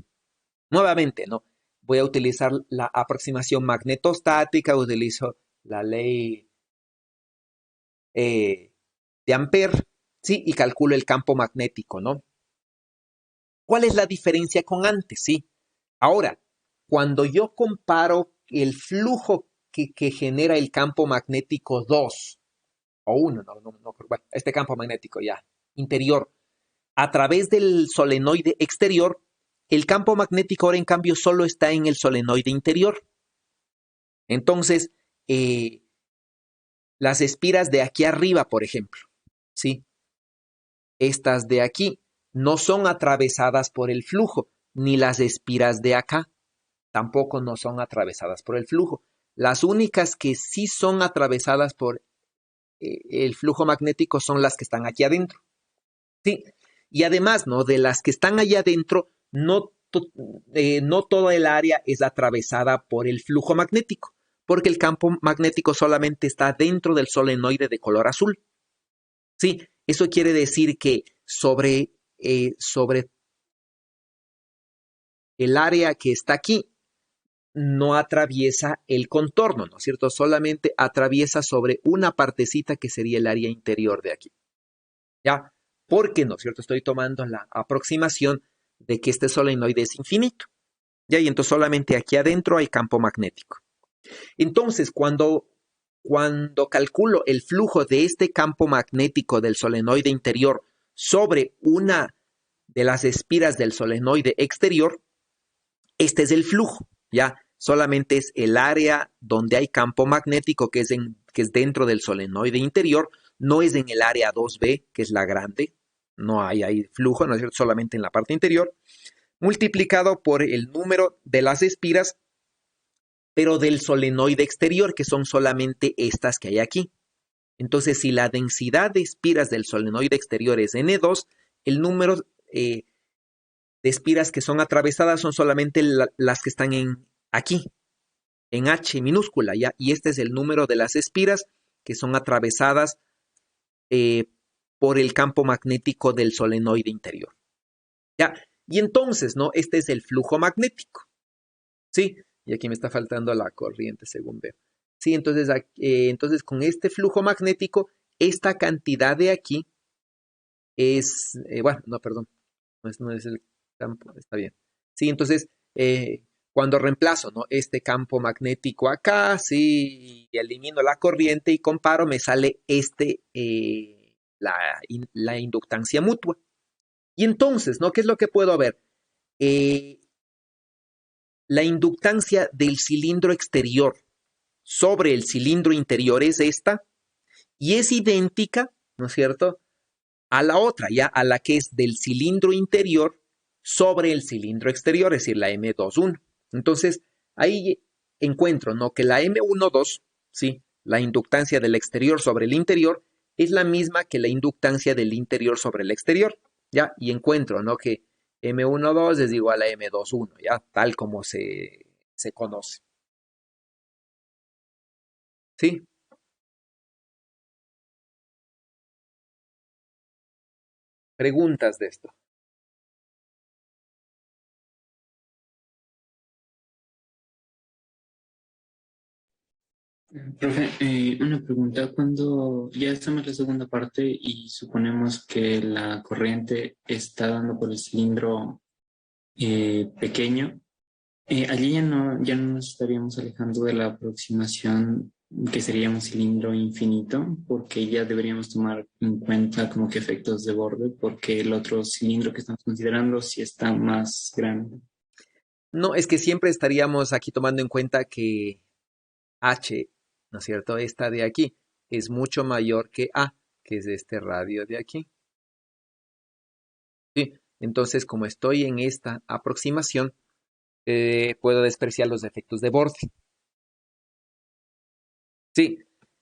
Nuevamente, ¿no? Voy a utilizar la aproximación magnetostática, utilizo la ley de Ampère, ¿sí? Y calculo el campo magnético, ¿no? ¿Cuál es la diferencia con antes? Sí. Ahora, cuando yo comparo el flujo que genera el campo magnético 2 o 1, bueno, este campo magnético ya, interior, a través del solenoide exterior, el campo magnético ahora en cambio solo está en el solenoide interior. Entonces, las espiras de aquí arriba, por ejemplo, ¿sí? Estas de aquí no son atravesadas por el flujo, ni las espiras de acá tampoco no son atravesadas por el flujo. Las únicas que sí son atravesadas por el flujo magnético son las que están aquí adentro. Sí, y además, ¿no? De las que están allá adentro, no toda el área es atravesada por el flujo magnético, porque el campo magnético solamente está dentro del solenoide de color azul. Sí, eso quiere decir que sobre el área que está aquí no atraviesa el contorno, ¿no es cierto? Solamente atraviesa sobre una partecita que sería el área interior de aquí. ¿Ya? Porque, ¿no es cierto? Estoy tomando la aproximación de que este solenoide es infinito. ¿Ya? Y entonces solamente aquí adentro hay campo magnético. Entonces, cuando calculo el flujo de este campo magnético del solenoide interior sobre una de las espiras del solenoide exterior, este es el flujo, ¿ya? Solamente es el área donde hay campo magnético que es dentro del solenoide interior, no es en el área 2B, que es la grande, no hay flujo, ¿no es cierto? Solamente en la parte interior, multiplicado por el número de las espiras, pero del solenoide exterior, que son solamente estas que hay aquí. Entonces, si la densidad de espiras del solenoide exterior es N2, el número de espiras que son atravesadas son solamente las que están aquí, en H minúscula, ¿ya? Y este es el número de las espiras que son atravesadas por el campo magnético del solenoide interior, ¿ya? Y entonces, ¿no? Este es el flujo magnético, ¿sí? Y aquí me está faltando la corriente, según veo. Sí, entonces con este flujo magnético, esta cantidad de aquí es, bueno, no, perdón, no es el campo, está bien. Sí, entonces, cuando reemplazo, ¿no? Este campo magnético acá, sí, y elimino la corriente y comparo, me sale la inductancia mutua. Y entonces, ¿no? ¿Qué es lo que puedo ver? La inductancia del cilindro exterior sobre el cilindro interior es esta, y es idéntica, ¿no es cierto?, a la otra, ya a la que es del cilindro interior sobre el cilindro exterior, es decir, la M21. Entonces, ahí encuentro, ¿no?, que la M12, ¿sí?, la inductancia del exterior sobre el interior, es la misma que la inductancia del interior sobre el exterior, ¿ya? Y encuentro, ¿no?, que M12 es igual a M21, ¿ya? Tal como se conoce. ¿Sí? Preguntas de esto. Profe, una pregunta. Cuando ya estamos en la segunda parte y suponemos que la corriente está dando por el cilindro pequeño, allí ya no nos estaríamos alejando de la aproximación que sería un cilindro infinito, porque ya deberíamos tomar en cuenta como que efectos de borde, porque el otro cilindro que estamos considerando sí está más grande. No, es que siempre estaríamos aquí tomando en cuenta que H, ¿no es cierto? Esta de aquí es mucho mayor que A, que es este radio de aquí. ¿Sí? Entonces, como estoy en esta aproximación, puedo despreciar los efectos de borde. Sí,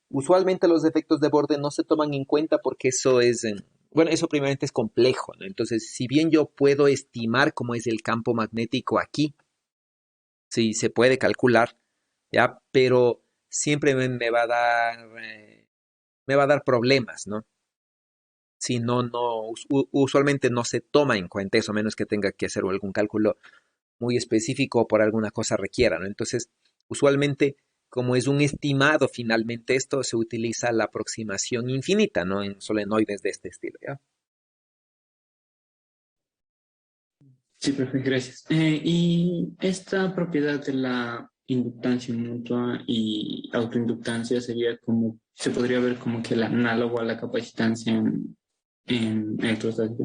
usualmente los efectos de borde no se toman en cuenta porque eso bueno, eso primeramente es complejo, ¿no? Entonces, si bien yo puedo estimar cómo es el campo magnético aquí, sí, se puede calcular, ¿ya? Pero siempre me va a dar problemas, ¿no? Si no, usualmente no se toma en cuenta eso, a menos que tenga que hacer algún cálculo muy específico o por alguna cosa requiera, ¿no? Entonces, usualmente, como es un estimado finalmente esto, se utiliza la aproximación infinita, ¿no? En solenoides de este estilo, ¿ya? Sí, perfecto, gracias. Y esta propiedad de la inductancia mutua y autoinductancia sería como, se podría ver como que el análogo a la capacitancia en electrostática.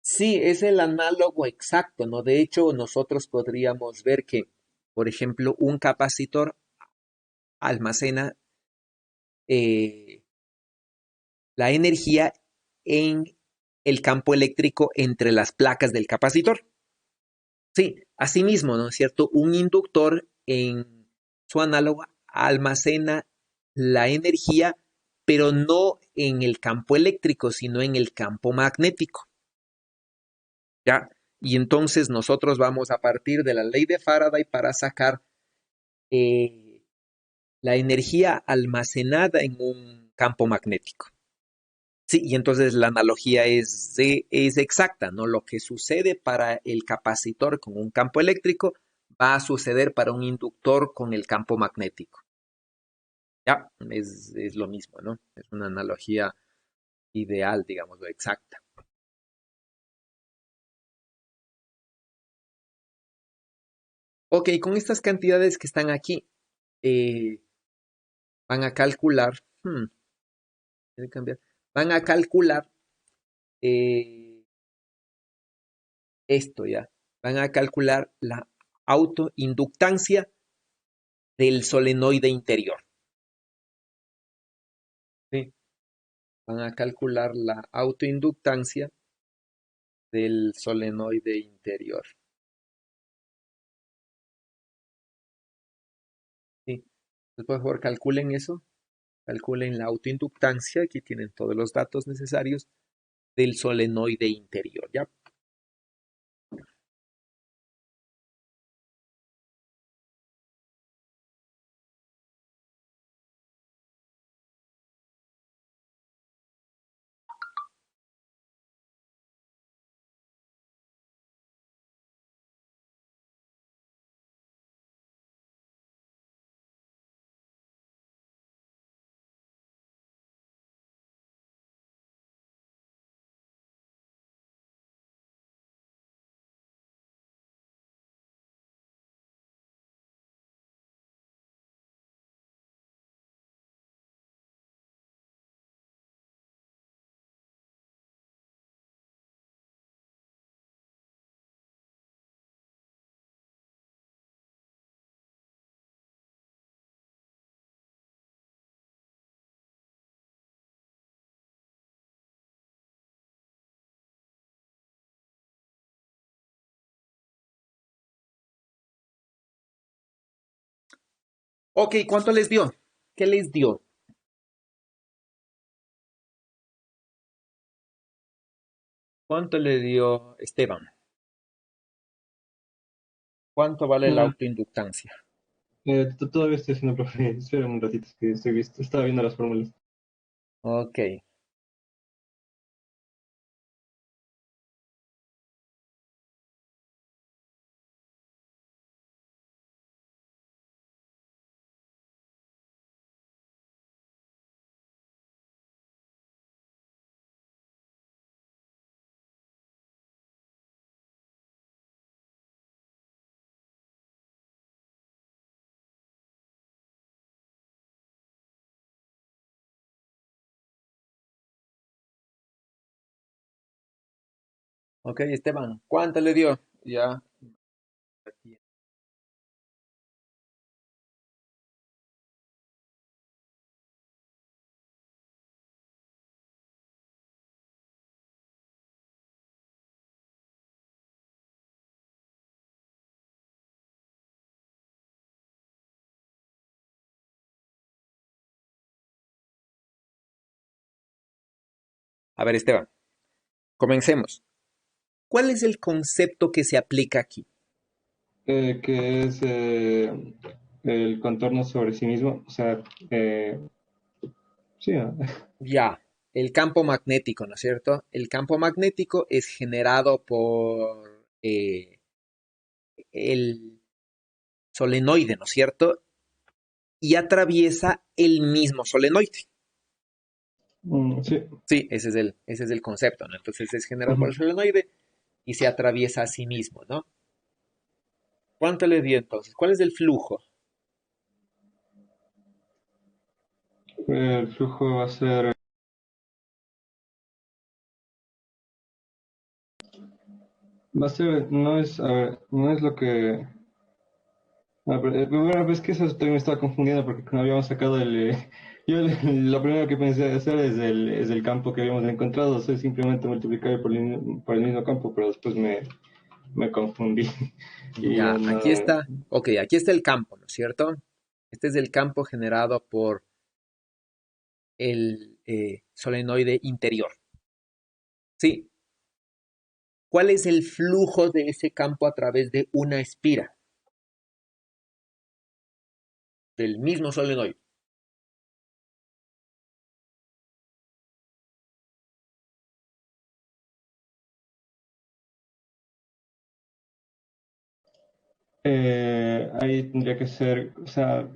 Sí, es el análogo exacto, ¿no? De hecho, nosotros podríamos ver que, por ejemplo, un capacitor almacena eh, la energía en el campo eléctrico entre las placas del capacitor. Sí, asimismo, ¿no es cierto? Un inductor su análoga almacena la energía, pero no en el campo eléctrico, sino en el campo magnético. ¿Ya? Y entonces nosotros vamos a partir de la ley de Faraday para sacar la energía almacenada en un campo magnético. Sí, y entonces la analogía es exacta, ¿no? Lo que sucede para el capacitor con un campo eléctrico va a suceder para un inductor con el campo magnético. Ya, es lo mismo, ¿no? Es una analogía ideal, digamos, exacta. Ok, con estas cantidades que están aquí, eh, van a calcular, tiene que cambiar, van a calcular eh, esto ya, van a calcular la autoinductancia del solenoide interior. ¿Sí? Van a calcular la autoinductancia del solenoide interior. ¿Sí? Entonces, por favor, calculen eso. Calculen la autoinductancia. Aquí tienen todos los datos necesarios del solenoide interior. ¿Ya? Ok, ¿cuánto les dio? ¿Qué les dio? ¿Cuánto le dio Esteban? ¿Cuánto vale la No, autoinductancia? todavía estoy haciendo, profe. Espera un ratito, es que estaba viendo las fórmulas. Ok. Ok, Esteban, ¿cuánto le dio? Ya. A ver, Esteban, comencemos. ¿Cuál es el concepto que se aplica aquí? Que es el contorno sobre sí mismo. O sea, sí, ¿no? Ya, el campo magnético, ¿no es cierto? El campo magnético es generado por el solenoide, ¿no es cierto? Y atraviesa el mismo solenoide. Sí. Sí, ese es el concepto, ¿no? Entonces es generado por el Ujú. solenoide y se atraviesa a sí mismo, ¿no? ¿Cuánto le dio entonces? ¿Cuál es el flujo? El flujo va a ser, no es, a ver, no es lo que, bueno, pues que eso también me estaba confundiendo porque no habíamos sacado lo primero que pensé hacer es el campo que habíamos encontrado, o sea, simplemente multiplicar por el mismo campo, pero después me confundí y Ya, ya aquí no. está, ok, aquí está el campo, ¿no es cierto? Este es el campo generado por el solenoide interior. Sí. ¿Cuál es el flujo de ese campo a través de una espira del mismo solenoide? Ahí tendría que ser, o sea,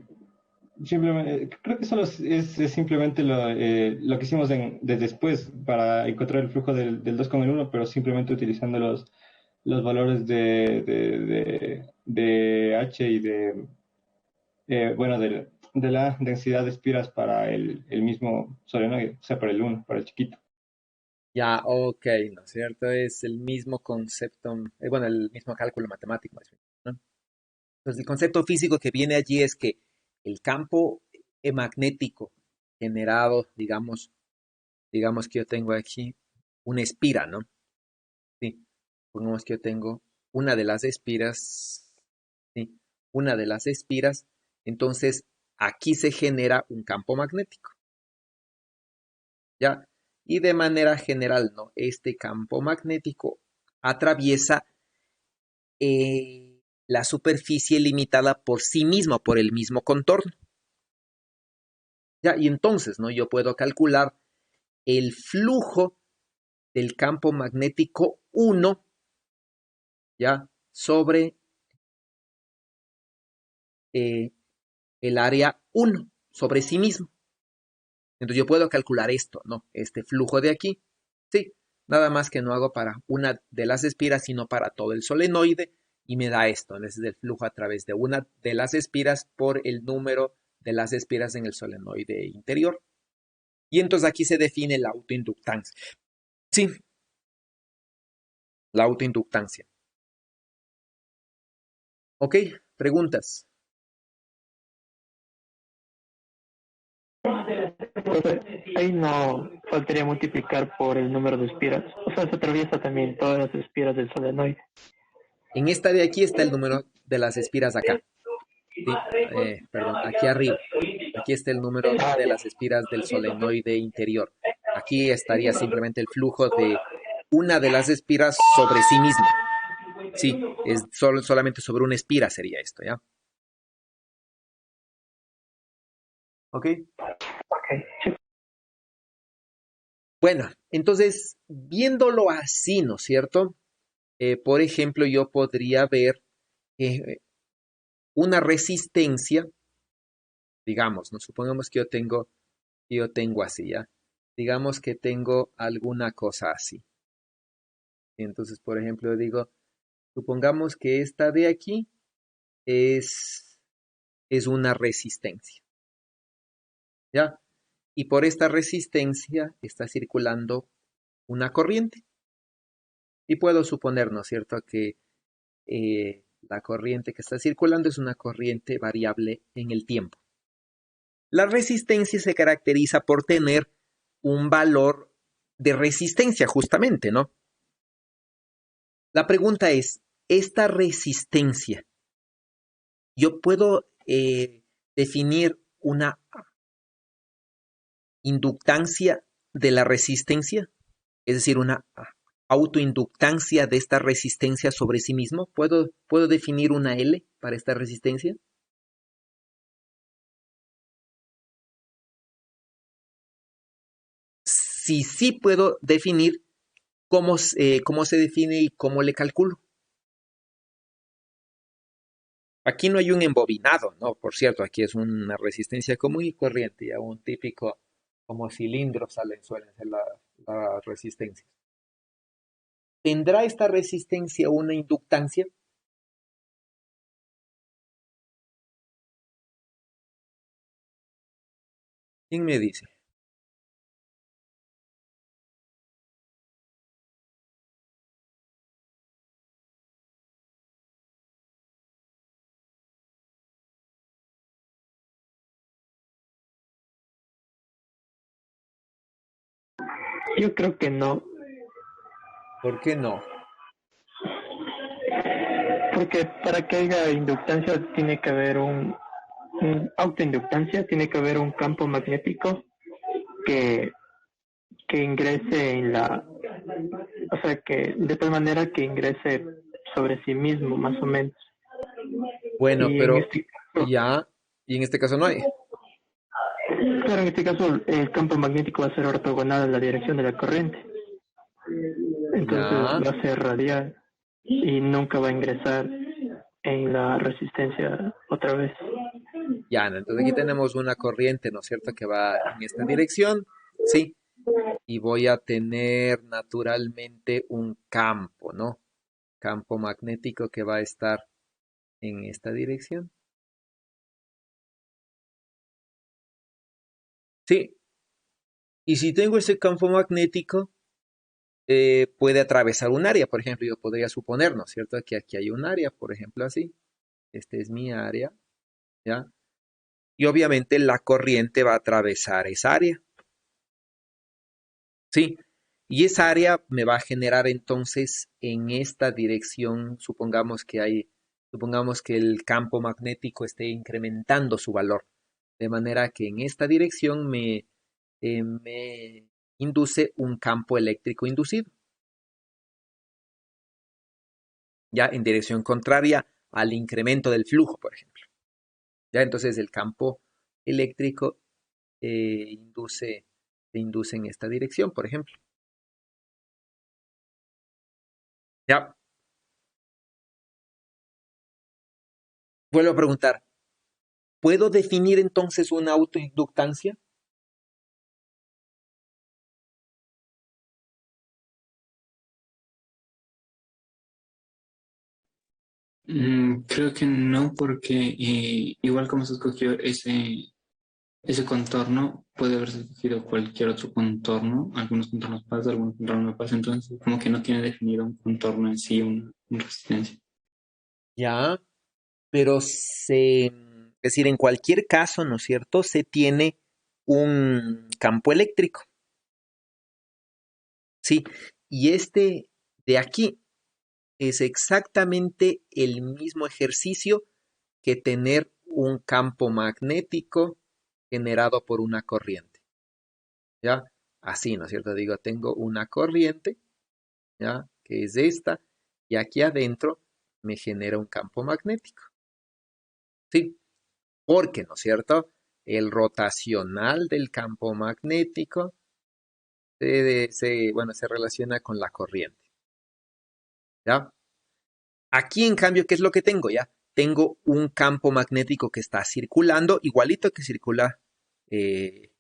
simplemente, creo que solo es simplemente lo que hicimos de después para encontrar el flujo del 2,1, pero simplemente utilizando los valores de H y bueno, de la densidad de espiras para el mismo solenoide, o sea, para el uno, para el chiquito. Ya, ok, ¿no es cierto? Es el mismo concepto, bueno, el mismo cálculo matemático, más bien, ¿no? Entonces, el concepto físico que viene allí es que el campo magnético generado, digamos que yo tengo aquí una espira, ¿no? Sí, pongamos que yo tengo una de las espiras, sí, una de las espiras, entonces aquí se genera un campo magnético, ¿ya? Y de manera general, ¿no? Este campo magnético atraviesa la superficie limitada por sí mismo, por el mismo contorno. ¿Ya? Y entonces, ¿no? Yo puedo calcular el flujo del campo magnético 1, ¿ya? Sobre eh, el área 1, sobre sí mismo. Entonces yo puedo calcular esto, ¿no? Este flujo de aquí. Sí, nada más que no hago para una de las espiras, sino para todo el solenoide y me da esto. Ese es el flujo a través de una de las espiras por el número de las espiras en el solenoide interior. Y entonces aquí se define la autoinductancia. Sí, la autoinductancia. ¿Ok? Preguntas. Entonces, ahí no faltaría multiplicar por el número de espiras. O sea, se atraviesa también todas las espiras del solenoide. En esta de aquí está el número de las espiras acá. Sí, perdón, aquí arriba. Aquí está el número Ah, de ya. las espiras del solenoide interior. Aquí estaría simplemente el flujo de una de las espiras sobre sí mismo. Sí, es solamente sobre una espira sería esto, ¿ya? ¿Ok? Ok, sí. Bueno, entonces, viéndolo así, ¿no es cierto? Por ejemplo, yo podría ver una resistencia, digamos, ¿no? Supongamos que yo tengo así, ¿ya? Digamos que tengo alguna cosa así. Entonces, por ejemplo, digo, supongamos que esta de aquí es, es una resistencia, ¿ya? Y por esta resistencia está circulando una corriente. Y puedo suponer, ¿no es cierto?, que la corriente que está circulando es una corriente variable en el tiempo. La resistencia se caracteriza por tener un valor de resistencia, justamente, ¿no? La pregunta es, ¿esta resistencia, yo puedo definir una inductancia de la resistencia? Es decir, una autoinductancia de esta resistencia sobre sí mismo. ¿Puedo definir una L para esta resistencia? Si sí puedo definir cómo se define y cómo le calculo. Aquí no hay un embobinado, ¿no? Por cierto, aquí es una resistencia común y corriente, ya un típico como cilindro suelen ser las resistencias. ¿Tendrá esta resistencia una inductancia? ¿Quién me dice? Yo creo que no, ¿Por qué no? porque para que haya inductancia tiene que haber autoinductancia, tiene que haber un campo magnético que, que ingrese o sea, que de tal manera que ingrese sobre sí mismo, más o menos. Bueno, Y en pero este caso, ya, y en este caso no hay. claro, en este caso el campo magnético va a ser ortogonal a la dirección de la corriente. Entonces Ya, va a ser radial y nunca va a ingresar en la resistencia otra vez. ya, ¿no? Entonces aquí tenemos una corriente, ¿no es cierto?, que va en esta dirección, ¿sí? Y voy a tener naturalmente un campo, ¿no? Campo magnético que va a estar en esta dirección. Sí, y si tengo ese campo magnético, puede atravesar un área. Por ejemplo, yo podría suponer, ¿no es cierto?, que aquí hay un área, por ejemplo, así. Este es mi área, ¿ya? Y obviamente la corriente va a atravesar esa área, ¿sí? Y esa área me va a generar entonces en esta dirección, supongamos que el campo magnético esté incrementando su valor, de manera que en esta dirección me induce un campo eléctrico inducido, ya en dirección contraria al incremento del flujo, por ejemplo. Ya entonces el campo eléctrico se induce en esta dirección, por ejemplo. Ya, vuelvo a preguntar, ¿puedo definir entonces una autoinductancia? Creo que no, porque igual como se escogió ese contorno, puede haberse escogido cualquier otro contorno. Algunos contornos pasan, algunos contornos no pasan, entonces como que no tiene definido un contorno en sí, una resistencia. Ya, pero es decir, en cualquier caso, ¿no es cierto? Se tiene un campo eléctrico, ¿sí? Y este de aquí es exactamente el mismo ejercicio que tener un campo magnético generado por una corriente, ¿ya? Así, ¿no es cierto? Digo, tengo una corriente, ¿ya? Que es esta, y aquí adentro me genera un campo magnético, ¿sí? Porque, ¿no es cierto? El rotacional del campo magnético bueno, se relaciona con la corriente, ¿ya? Aquí, en cambio, ¿qué es lo que tengo ya? Tengo un campo magnético que está circulando, igualito que circula eh,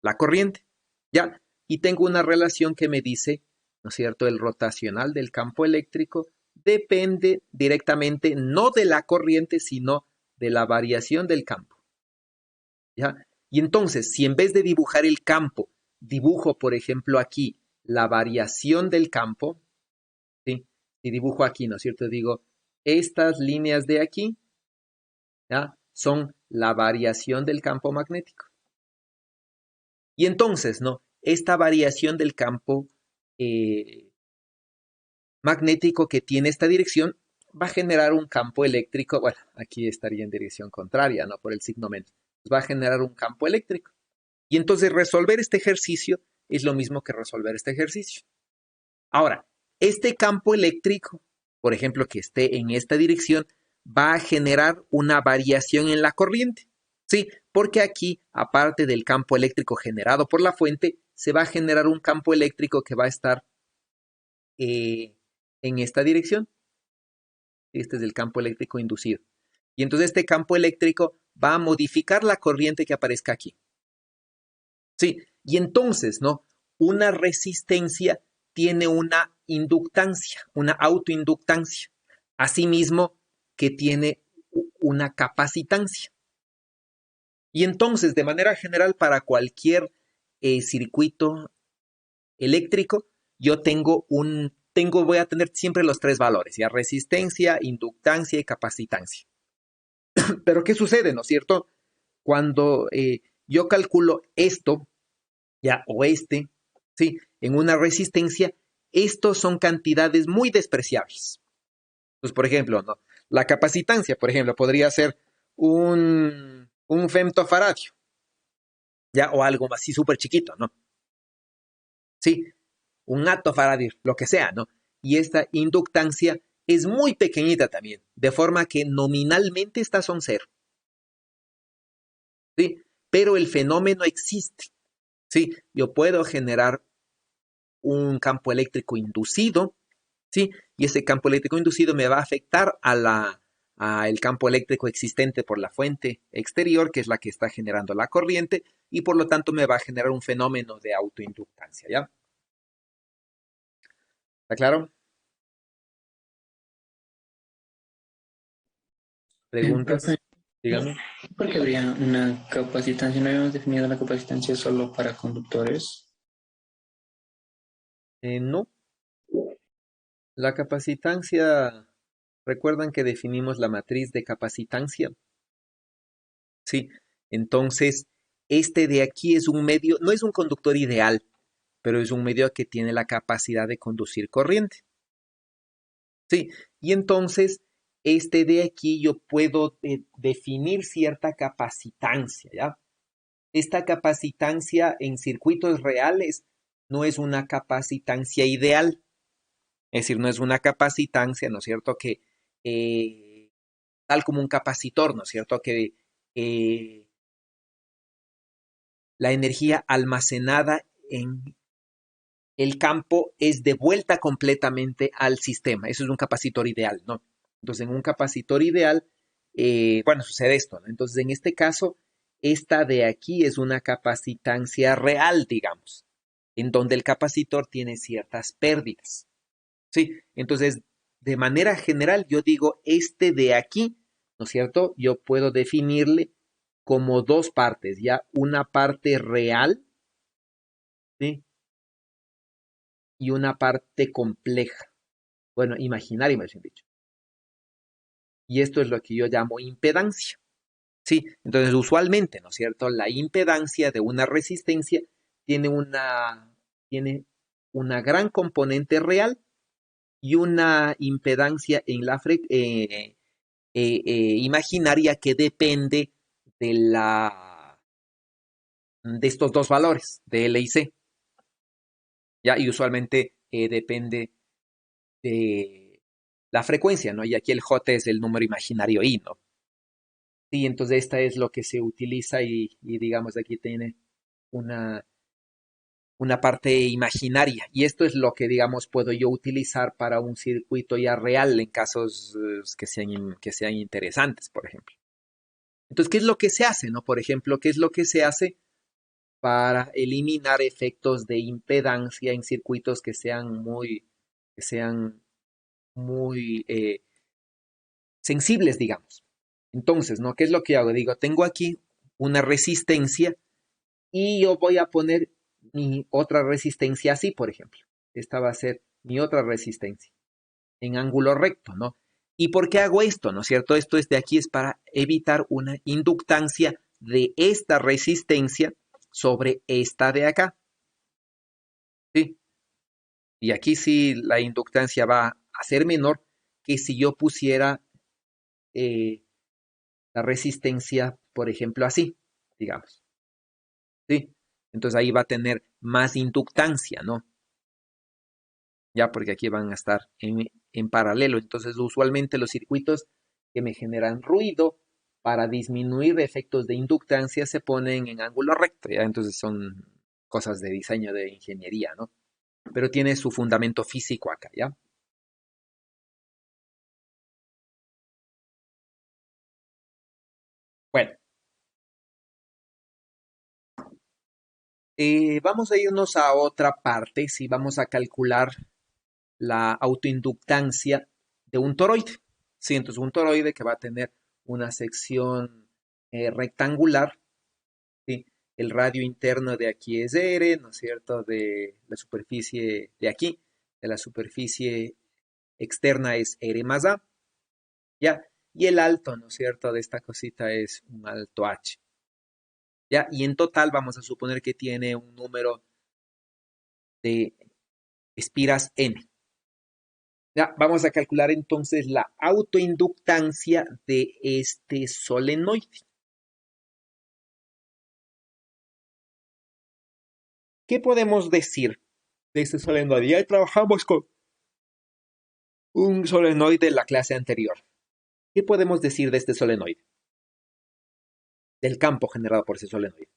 la corriente, ¿ya? Y tengo una relación que me dice, ¿no es cierto?, el rotacional del campo eléctrico depende directamente no de la corriente, sino de la variación del campo, ¿ya? Y entonces, si en vez de dibujar el campo, dibujo, por ejemplo, aquí la variación del campo, ¿sí? Si dibujo aquí, ¿no es cierto? Digo, estas líneas de aquí, ¿ya? Son la variación del campo magnético. Y entonces, ¿no? Esta variación del campo magnético que tiene esta dirección va a generar un campo eléctrico, bueno, aquí estaría en dirección contraria, ¿no? Por el signo menos. Va a generar un campo eléctrico. Y entonces resolver este ejercicio es lo mismo que resolver este ejercicio. Ahora, este campo eléctrico, por ejemplo, que esté en esta dirección, va a generar una variación en la corriente. Sí, porque aquí, aparte del campo eléctrico generado por la fuente, se va a generar un campo eléctrico que va a estar eh, en esta dirección. Este es el campo eléctrico inducido. Y entonces este campo eléctrico va a modificar la corriente que aparezca aquí. Sí, y entonces, ¿no? Una resistencia tiene una inductancia, una autoinductancia, asimismo que tiene una capacitancia. Y entonces, de manera general, para cualquier circuito eléctrico, voy a tener siempre los tres valores, ya resistencia, inductancia y capacitancia. Pero ¿qué sucede, no es cierto? Cuando yo calculo esto, ya, o sí, en una resistencia, estos son cantidades muy despreciables. Pues, por ejemplo, ¿no? La capacitancia, por ejemplo, podría ser un un femtofaradio, ya, o algo así súper chiquito, ¿no? Sí, un atofaradio, lo que sea, ¿no? Y esta inductancia es muy pequeñita también, de forma que nominalmente estas son cero, ¿sí? Pero el fenómeno existe, ¿sí? Yo puedo generar un campo eléctrico inducido, ¿sí? Y ese campo eléctrico inducido me va a afectar a el campo eléctrico existente por la fuente exterior, que es la que está generando la corriente, y por lo tanto me va a generar un fenómeno de autoinductancia, ¿ya? ¿Está claro? ¿Preguntas? Profe, Dígame. ¿por qué habría una capacitancia? ¿No habíamos definido la capacitancia solo para conductores? No, la capacitancia, ¿recuerdan que definimos la matriz de capacitancia? Sí, entonces este de aquí es un medio, no es un conductor ideal, pero es un medio que tiene la capacidad de conducir corriente. Sí, y entonces este de aquí yo puedo definir cierta capacitancia, ¿ya? Esta capacitancia en circuitos reales no es una capacitancia ideal, es decir, no es una capacitancia, ¿no es cierto? Que tal como un capacitor, ¿no es cierto? Que eh, la energía almacenada en el campo es devuelta completamente al sistema. Eso es un capacitor ideal, ¿no? Entonces, en un capacitor ideal, bueno, sucede esto, ¿no? Entonces, en este caso, esta de aquí es una capacitancia real, digamos, en donde el capacitor tiene ciertas pérdidas. Sí, entonces, de manera general, yo digo, este de aquí, ¿no es cierto? Yo puedo definirle como dos partes, ya una parte real, ¿sí? Y una parte compleja, bueno, imaginaria, me han dicho. Y esto es lo que yo llamo impedancia, ¿sí? Entonces, usualmente, ¿no es cierto? La impedancia de una resistencia tiene tiene una gran componente real y una impedancia en imaginaria que depende de de estos dos valores, de L y C, ¿ya? Y usualmente depende de la frecuencia, ¿no? Y aquí el J es el número imaginario I, ¿no? Sí, entonces esta es lo que se utiliza y digamos aquí tiene una, una parte imaginaria. Y esto es lo que, digamos, puedo yo utilizar para un circuito ya real en casos que sean interesantes, por ejemplo. Entonces, ¿qué es lo que se hace, no? Por ejemplo, ¿qué es lo que se hace para eliminar efectos de impedancia en circuitos que sean muy sensibles, digamos? Entonces, ¿no? ¿Qué es lo que hago? Digo, tengo aquí una resistencia y yo voy a poner mi otra resistencia así, por ejemplo. Esta va a ser mi otra resistencia en ángulo recto, ¿no? ¿Y por qué hago esto? ¿No es cierto? Esto es de aquí es para evitar una inductancia de esta resistencia sobre esta de acá, ¿sí? Y aquí sí la inductancia va a ser menor que si yo pusiera eh, la resistencia, por ejemplo, así, digamos, ¿sí? Entonces ahí va a tener más inductancia, ¿no? Ya porque aquí van a estar en paralelo. Entonces, usualmente los circuitos que me generan ruido para disminuir efectos de inductancia se ponen en ángulo recto, ¿ya? Entonces son cosas de diseño de ingeniería, ¿no? Pero tiene su fundamento físico acá, ¿ya? Bueno, vamos a irnos a otra parte, si vamos a calcular la autoinductancia de un toroide. Sí, entonces un toroide que va a tener una sección rectangular, ¿sí? El radio interno de aquí es R, ¿no es cierto? De la superficie de aquí, de la superficie externa es R más A, ¿ya? Y el alto, ¿no es cierto? De esta cosita es un alto H, ¿ya? Y en total vamos a suponer que tiene un número de espiras N. Ya, vamos a calcular entonces la autoinductancia de este solenoide. ¿Qué podemos decir de este solenoide? Ya trabajamos con un solenoide en la clase anterior. ¿Qué podemos decir de este solenoide? Del campo generado por ese solenoide.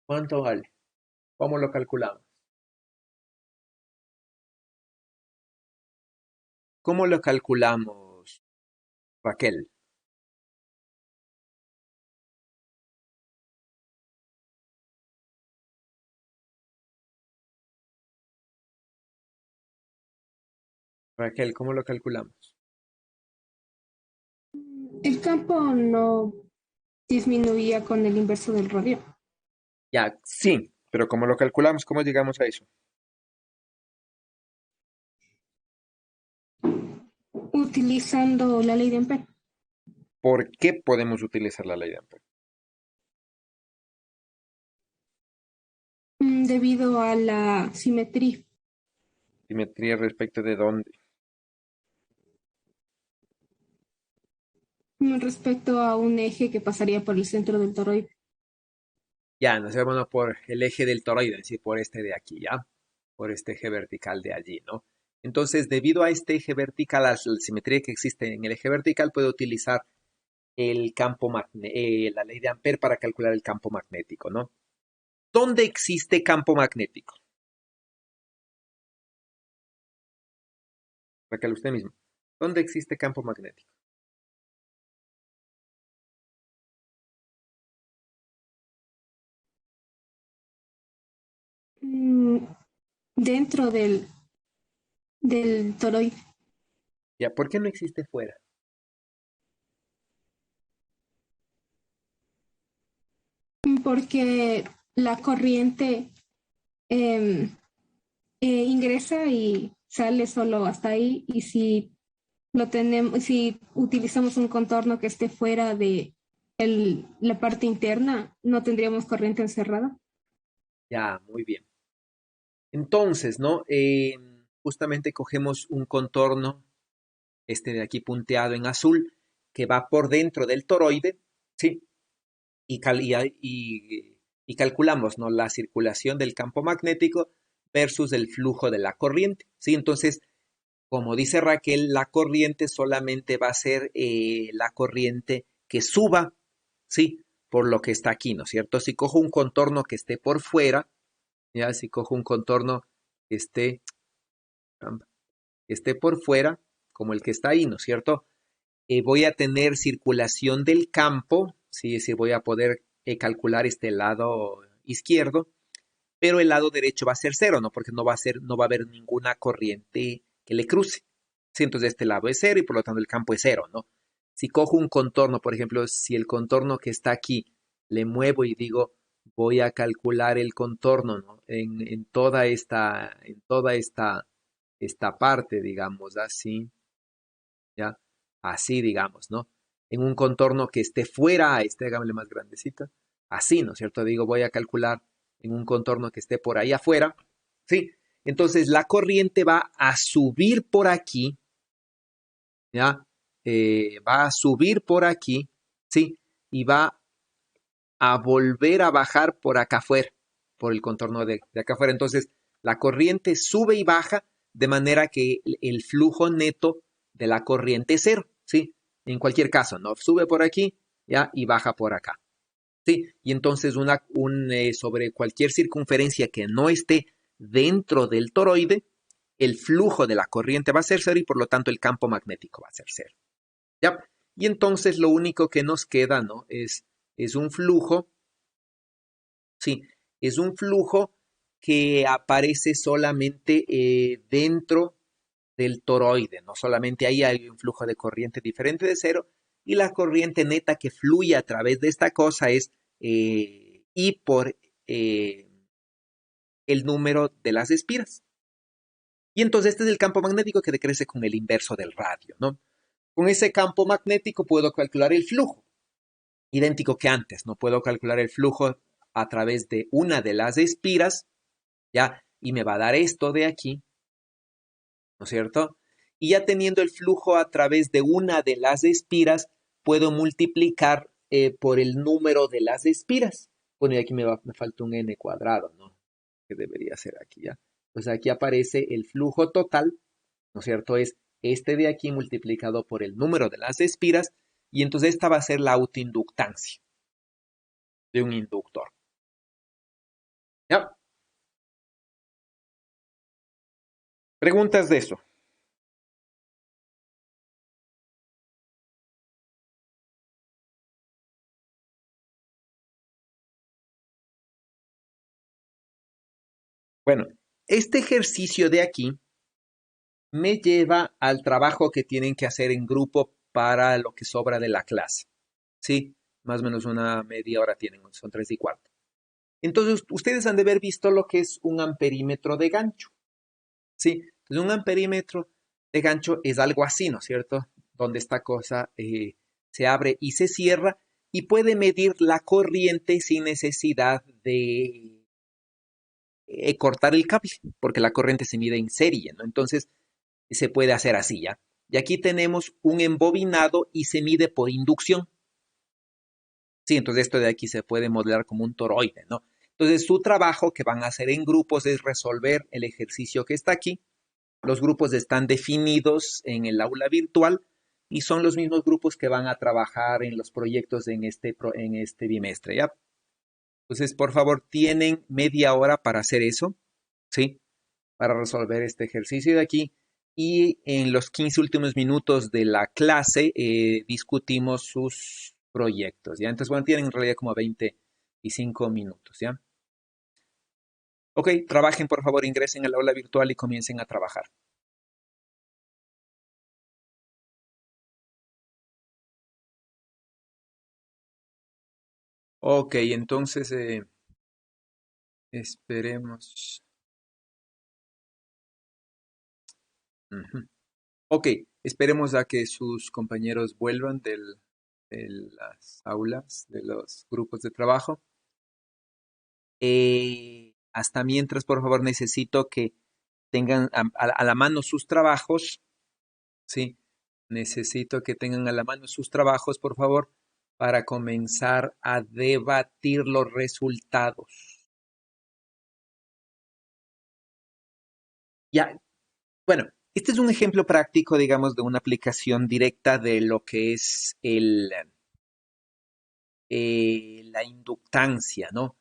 ¿Cuánto vale? ¿Cómo lo calculamos? ¿Cómo lo calculamos, Raquel? Raquel, ¿cómo lo calculamos? El campo no disminuía con el inverso del radio, Ya, sí, pero ¿cómo lo calculamos? ¿Cómo llegamos a eso? utilizando la ley de Ampère. ¿Por qué podemos utilizar la ley de Ampère? Debido a la simetría Simetría respecto de dónde. respecto a un eje que pasaría por el centro del toroide. Ya, nos vamos por el eje del toroide, es decir, por este de aquí, ¿ya? Por este eje vertical de allí, ¿no? Entonces, debido a este eje vertical, a la simetría que existe en el eje vertical, puedo utilizar el campo la ley de Ampère para calcular el campo magnético, ¿no? ¿Dónde existe campo magnético? Raquel, usted mismo. ¿Dónde existe campo magnético? Mm, Dentro del toroide, Ya, ¿por qué no existe fuera? porque la corriente em, ingresa y sale solo hasta ahí, y si utilizamos un contorno que esté fuera de la parte interna, no tendríamos corriente encerrada. Ya, muy bien. Entonces, ¿no? Justamente cogemos un contorno, este de aquí punteado en azul, que va por dentro del toroide, ¿sí? Y calculamos, ¿no? La circulación del campo magnético versus el flujo de la corriente, ¿sí? Entonces, como dice Raquel, la corriente solamente va a ser la corriente que suba, ¿sí? Por lo que está aquí, ¿no es cierto? Si cojo un contorno que esté por fuera, ya, si cojo un contorno que esté, que esté por fuera, como el que está ahí, ¿no es cierto? Voy a tener circulación del campo, ¿sí? Es decir, voy a poder calcular este lado izquierdo, pero el lado derecho va a ser cero, ¿no? Porque no va a haber ninguna corriente que le cruce. Sí, entonces este lado es cero y por lo tanto el campo es cero, ¿no? Si cojo un contorno, por ejemplo, si el contorno que está aquí le muevo y digo, voy a calcular el contorno, ¿no? Esta parte, digamos, así, ¿ya? Así, digamos, ¿no? En un contorno que esté fuera, hágame más grandecita, así, ¿no es cierto? Digo, voy a calcular en un contorno que esté por ahí afuera, ¿sí? Entonces la corriente va a subir por aquí, ¿ya? Va a subir por aquí, ¿sí? Y va a volver a bajar por acá afuera, por el contorno de acá afuera. Entonces la corriente sube y baja de manera que el flujo neto de la corriente es cero, ¿sí? En cualquier caso, ¿no? Sube por aquí, ¿ya? Y baja por acá. Sí, y entonces sobre cualquier circunferencia que no esté dentro del toroide, el flujo de la corriente va a ser cero y por lo tanto el campo magnético va a ser cero. ¿Ya? Y entonces lo único que nos queda, ¿no? Es un flujo, sí, es un flujo que aparece solamente dentro del toroide, no solamente ahí hay un flujo de corriente diferente de cero y la corriente neta que fluye a través de esta cosa es I por el número de las espiras. Y entonces este es el campo magnético que decrece con el inverso del radio, ¿no? Con ese campo magnético puedo calcular el flujo, idéntico que antes, ¿no? Puedo calcular el flujo a través de una de las espiras, ¿ya? Y me va a dar esto de aquí, ¿no es cierto? Y ya teniendo el flujo a través de una de las espiras, puedo multiplicar por el número de las espiras. Bueno, y aquí me falta un n cuadrado, ¿no? Que debería ser aquí ya. Pues aquí aparece el flujo total, ¿no es cierto? Es este de aquí multiplicado por el número de las espiras, y entonces esta va a ser la autoinductancia de un inductor. ¿Ya? ¿Preguntas de eso? Bueno, este ejercicio de aquí me lleva al trabajo que tienen que hacer en grupo para lo que sobra de la clase. Sí, más o menos una media hora tienen, son 3:15. Entonces, ustedes han de haber visto lo que es un amperímetro de gancho. Sí, entonces un amperímetro de gancho es algo así, ¿no es cierto? Donde esta cosa se abre y se cierra y puede medir la corriente sin necesidad de cortar el cable, porque la corriente se mide en serie, ¿no? Entonces, se puede hacer así, ¿ya? Y aquí tenemos un embobinado y se mide por inducción. Sí, entonces esto de aquí se puede modelar como un toroide, ¿no? Entonces su trabajo que van a hacer en grupos es resolver el ejercicio que está aquí. Los grupos están definidos en el aula virtual y son los mismos grupos que van a trabajar en los proyectos en este bimestre, ¿ya? Entonces, por favor, tienen media hora para hacer eso, ¿sí? Para resolver este ejercicio de aquí. Y en los 15 últimos minutos de la clase discutimos sus proyectos, ¿ya? Entonces, bueno, tienen en realidad como 25 minutos, ¿ya? Ok, trabajen, por favor, ingresen al aula virtual y comiencen a trabajar. Ok, entonces esperemos. Ujú. Ok, esperemos a que sus compañeros vuelvan de las aulas, de los grupos de trabajo. Hasta mientras, por favor, necesito que tengan a la mano sus trabajos, ¿sí? Necesito que tengan a la mano sus trabajos, por favor, para comenzar a debatir los resultados. Ya, bueno, este es un ejemplo práctico, digamos, de una aplicación directa de lo que es la inductancia, ¿no?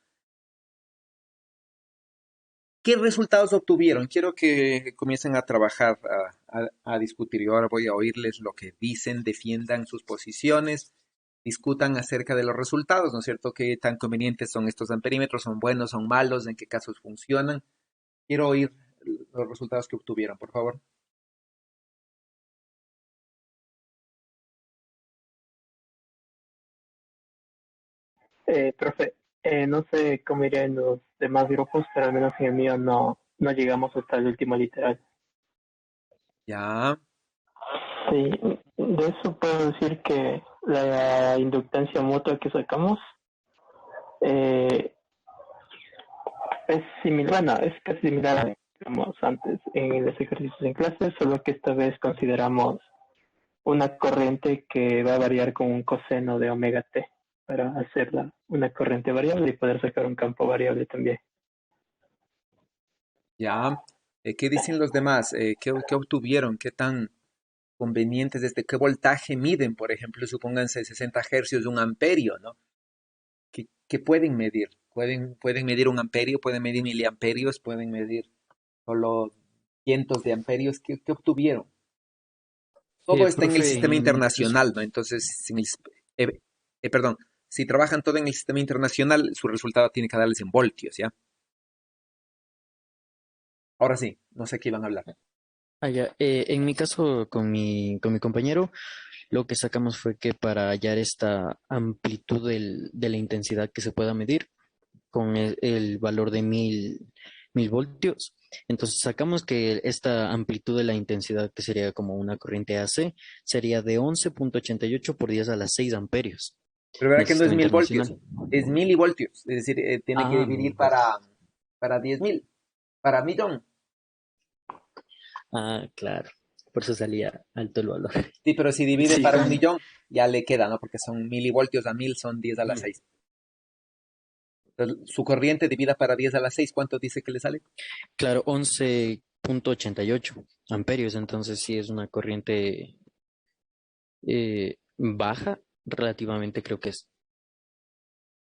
¿Qué resultados obtuvieron? Quiero que comiencen a trabajar, a discutir. Yo ahora voy a oírles lo que dicen, defiendan sus posiciones, discutan acerca de los resultados, ¿no es cierto? ¿Qué tan convenientes son estos amperímetros? ¿Son buenos? ¿Son malos? ¿En qué casos funcionan? Quiero oír los resultados que obtuvieron, por favor. Profe, no sé cómo iría en los demás grupos, pero al menos en el mío no llegamos hasta el último literal. Ya, Sí, de eso puedo decir que la inductancia mutua que sacamos eh, es similar, bueno, es casi similar a lo que hicimos antes en los ejercicios en clase, solo que esta vez consideramos una corriente que va a variar con un coseno de omega t para hacerla una corriente variable y poder sacar un campo variable también. ya. ¿Qué dicen los demás? ¿Qué obtuvieron? ¿Qué tan convenientes desde qué voltaje miden? Por ejemplo, supónganse 60 hercios de un amperio, ¿no? ¿Qué pueden medir? Pueden medir un amperio, pueden medir miliamperios, pueden medir solo cientos de amperios. ¿Qué obtuvieron? Todo está en el Profe, sistema en mi caso, internacional, ¿no? Entonces, perdón, si trabajan todo en el sistema internacional, su resultado tiene que darles en voltios, ¿ya? Ahora sí, no sé qué iban a hablar. en mi caso con mi compañero, lo que sacamos fue que para hallar esta amplitud de la intensidad que se pueda medir con el valor de 1000 voltios, entonces sacamos que esta amplitud de la intensidad, que sería como una corriente AC, sería de 11,88 por 10 a las 6 amperios Pero en verá el que no es sistema 1000 voltios, internacional. es milivoltios. Es decir, tiene que Ah, dividir 1000 voltios. para 10.000, para millón. Ah, claro. Por eso salía alto el valor. Sí, pero si divide Sí, para un claro. millón, ya le queda, ¿no? Porque son milivoltios a 1000, son 10 a la 6. Entonces, su corriente divida para 10 a la 6, ¿cuánto dice que le sale? Claro, 11.88 amperios, entonces sí es una corriente baja, relativamente creo que es.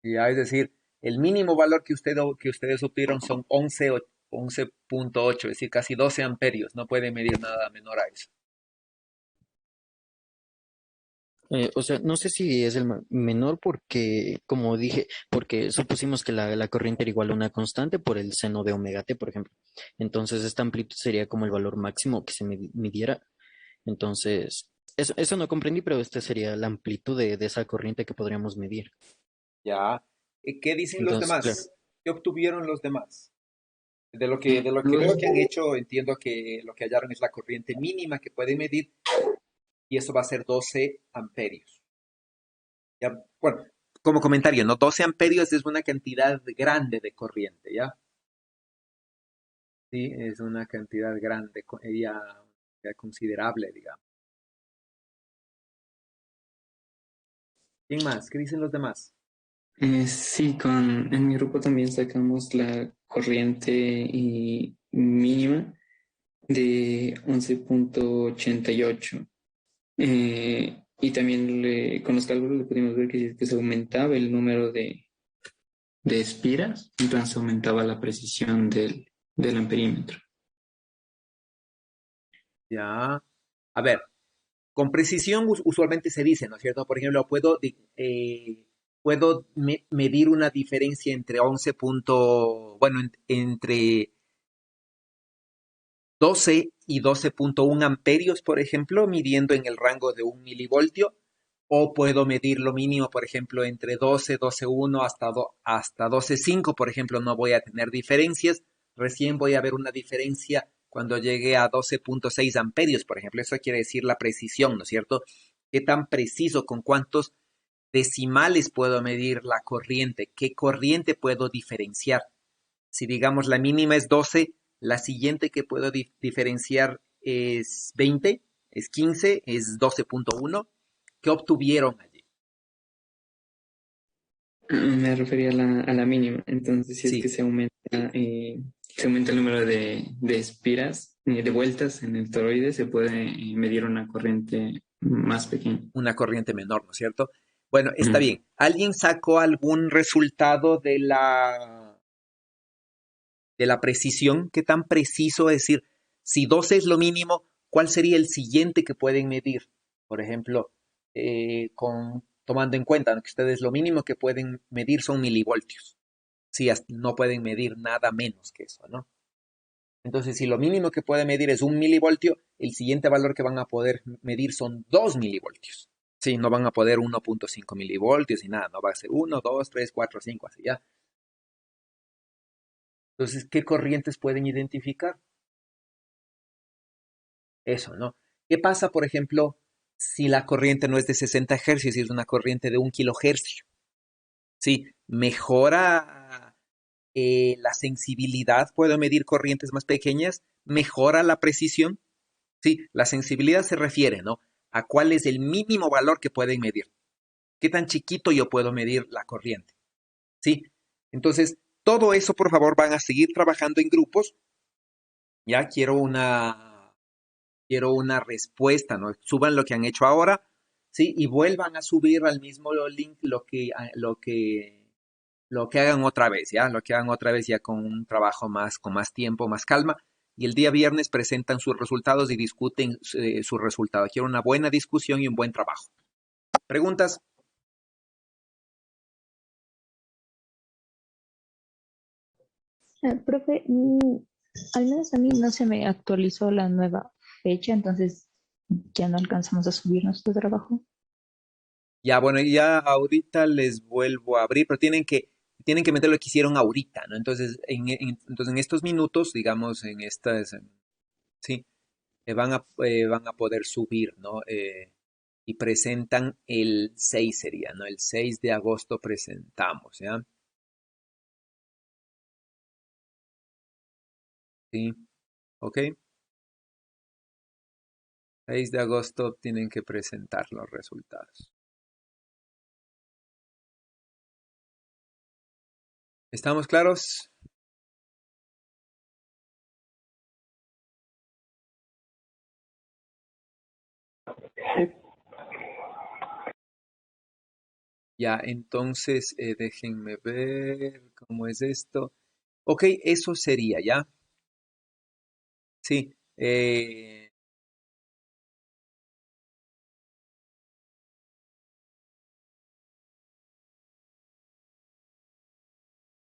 Ya, es decir, el mínimo valor que ustedes obtuvieron son 11.8, es decir, casi 12 amperios. No puede medir nada menor a eso. O sea, no sé si es el menor porque, como dije, porque supusimos que la corriente era igual a una constante por el seno de omega t, por ejemplo. Entonces, esta amplitud sería como el valor máximo que se midiera. Entonces, eso no comprendí, pero esta sería la amplitud de esa corriente que podríamos medir. Ya. ¿Qué dicen los Entonces, claro. demás? ¿Qué obtuvieron los demás? De lo que veo Los- que han hecho, entiendo que lo que hallaron es la corriente mínima que pueden medir y eso va a ser 12 amperios. Ya, bueno, como comentario, ¿no? 12 amperios es una cantidad grande de corriente, ¿ya? Sí, es una cantidad grande, ya considerable, digamos. ¿Quién más? ¿Qué dicen los demás? sí, en mi grupo también sacamos la corriente mínima de 11.88. Y también con los cálculos le pudimos ver que se aumentaba el número de espiras, entonces aumentaba la precisión del amperímetro. Ya. A ver, con precisión usualmente se dice, ¿no es cierto? Por ejemplo, puedo medir una diferencia entre 11 bueno, entre 12 y 12.1 amperios, por ejemplo, midiendo en el rango de 1 milivoltio, o puedo medir lo mínimo, por ejemplo, entre 12, 12.1 hasta 12.5, por ejemplo, no voy a tener diferencias. Recién voy a ver una diferencia cuando llegue a 12.6 amperios, por ejemplo. Eso quiere decir la precisión, ¿no es cierto? ¿Qué tan preciso, con cuántos decimales puedo medir la corriente? ¿Qué corriente puedo diferenciar? Si digamos la mínima es 12, la siguiente que puedo diferenciar es 20, es 15, es 12.1. ¿Qué obtuvieron allí? Me refería a la mínima, entonces si es que Sí, se aumenta el número de espiras, de vueltas en el toroide, se puede medir una corriente más pequeña. una corriente menor, ¿no es cierto? Bueno, está Ujú. bien. ¿Alguien sacó algún resultado de la precisión? ¿Qué tan preciso es decir, si 12 es lo mínimo, cuál sería el siguiente que pueden medir? Por ejemplo, tomando en cuenta, ¿no?, que ustedes lo mínimo que pueden medir son milivoltios. Sí, no pueden medir nada menos que eso, ¿no? Entonces, si lo mínimo que puede medir es 1 milivoltio, el siguiente valor que van a poder medir son 2 milivoltios. Sí, no van a poder 1.5 milivoltios y nada, no va a ser 1, 2, 3, 4, 5, así ya. Entonces, ¿qué corrientes pueden identificar? Eso, ¿no? ¿Qué pasa, por ejemplo, si la corriente no es de 60 hercios y es una corriente de 1 kilohercio? Sí, mejora la sensibilidad, puedo medir corrientes más pequeñas, mejora la precisión. Sí, la sensibilidad se refiere, ¿no?, a cuál es el mínimo valor que pueden medir. ¿Qué tan chiquito yo puedo medir la corriente? Sí, entonces, todo eso, por favor, van a seguir trabajando en grupos. Ya quiero una respuesta, ¿no? Suban lo que han hecho ahora, ¿sí? Y vuelvan a subir al mismo link lo que hagan otra vez, ¿ya? Lo que hagan otra vez ya con un trabajo más, con más tiempo, más calma. Y el día viernes presentan sus resultados y discuten sus resultados. Quiero una buena discusión y un buen trabajo. ¿Preguntas? Profe, al menos a mí no se me actualizó la nueva fecha, entonces ya no alcanzamos a subir nuestro trabajo. Ya, bueno, ya ahorita les vuelvo a abrir, pero tienen que meter lo que hicieron ahorita, ¿no? Entonces, en estos minutos, digamos, sí, van a poder subir, ¿no? Y presentan el 6 sería, ¿no? El 6 de agosto presentamos, ¿ya? Sí, ok. 6 de agosto tienen que presentar los resultados. ¿Estamos claros? Sí. Ya, entonces déjenme ver cómo es esto. Ok, eso sería, ¿ya? Sí.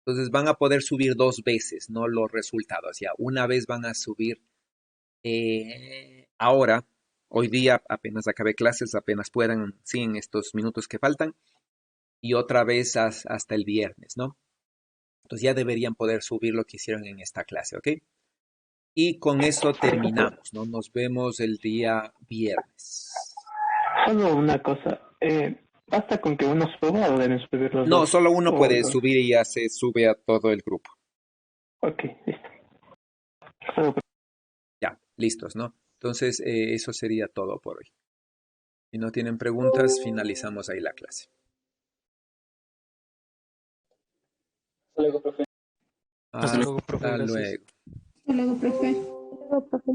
Entonces van a poder subir dos veces, ¿no? Los resultados, ya. Una vez van a subir ahora, hoy día apenas acabé clases, apenas puedan, sí, en estos minutos que faltan, y otra vez hasta el viernes, ¿no? Entonces ya deberían poder subir lo que hicieron en esta clase, ¿ok? Y con eso terminamos, ¿no? Nos vemos el día viernes. Solo una cosa. ¿Basta con que uno suba o deben subir los No, dos? solo uno O puede subir y ya se sube a todo el grupo. Ok, listo. Solo Ya, listos, ¿no? Entonces, eso sería todo por hoy. Si no tienen preguntas, finalizamos ahí la clase. Hasta luego, profe, Hasta gracias. luego. Hasta luego, profe. Luego, profe.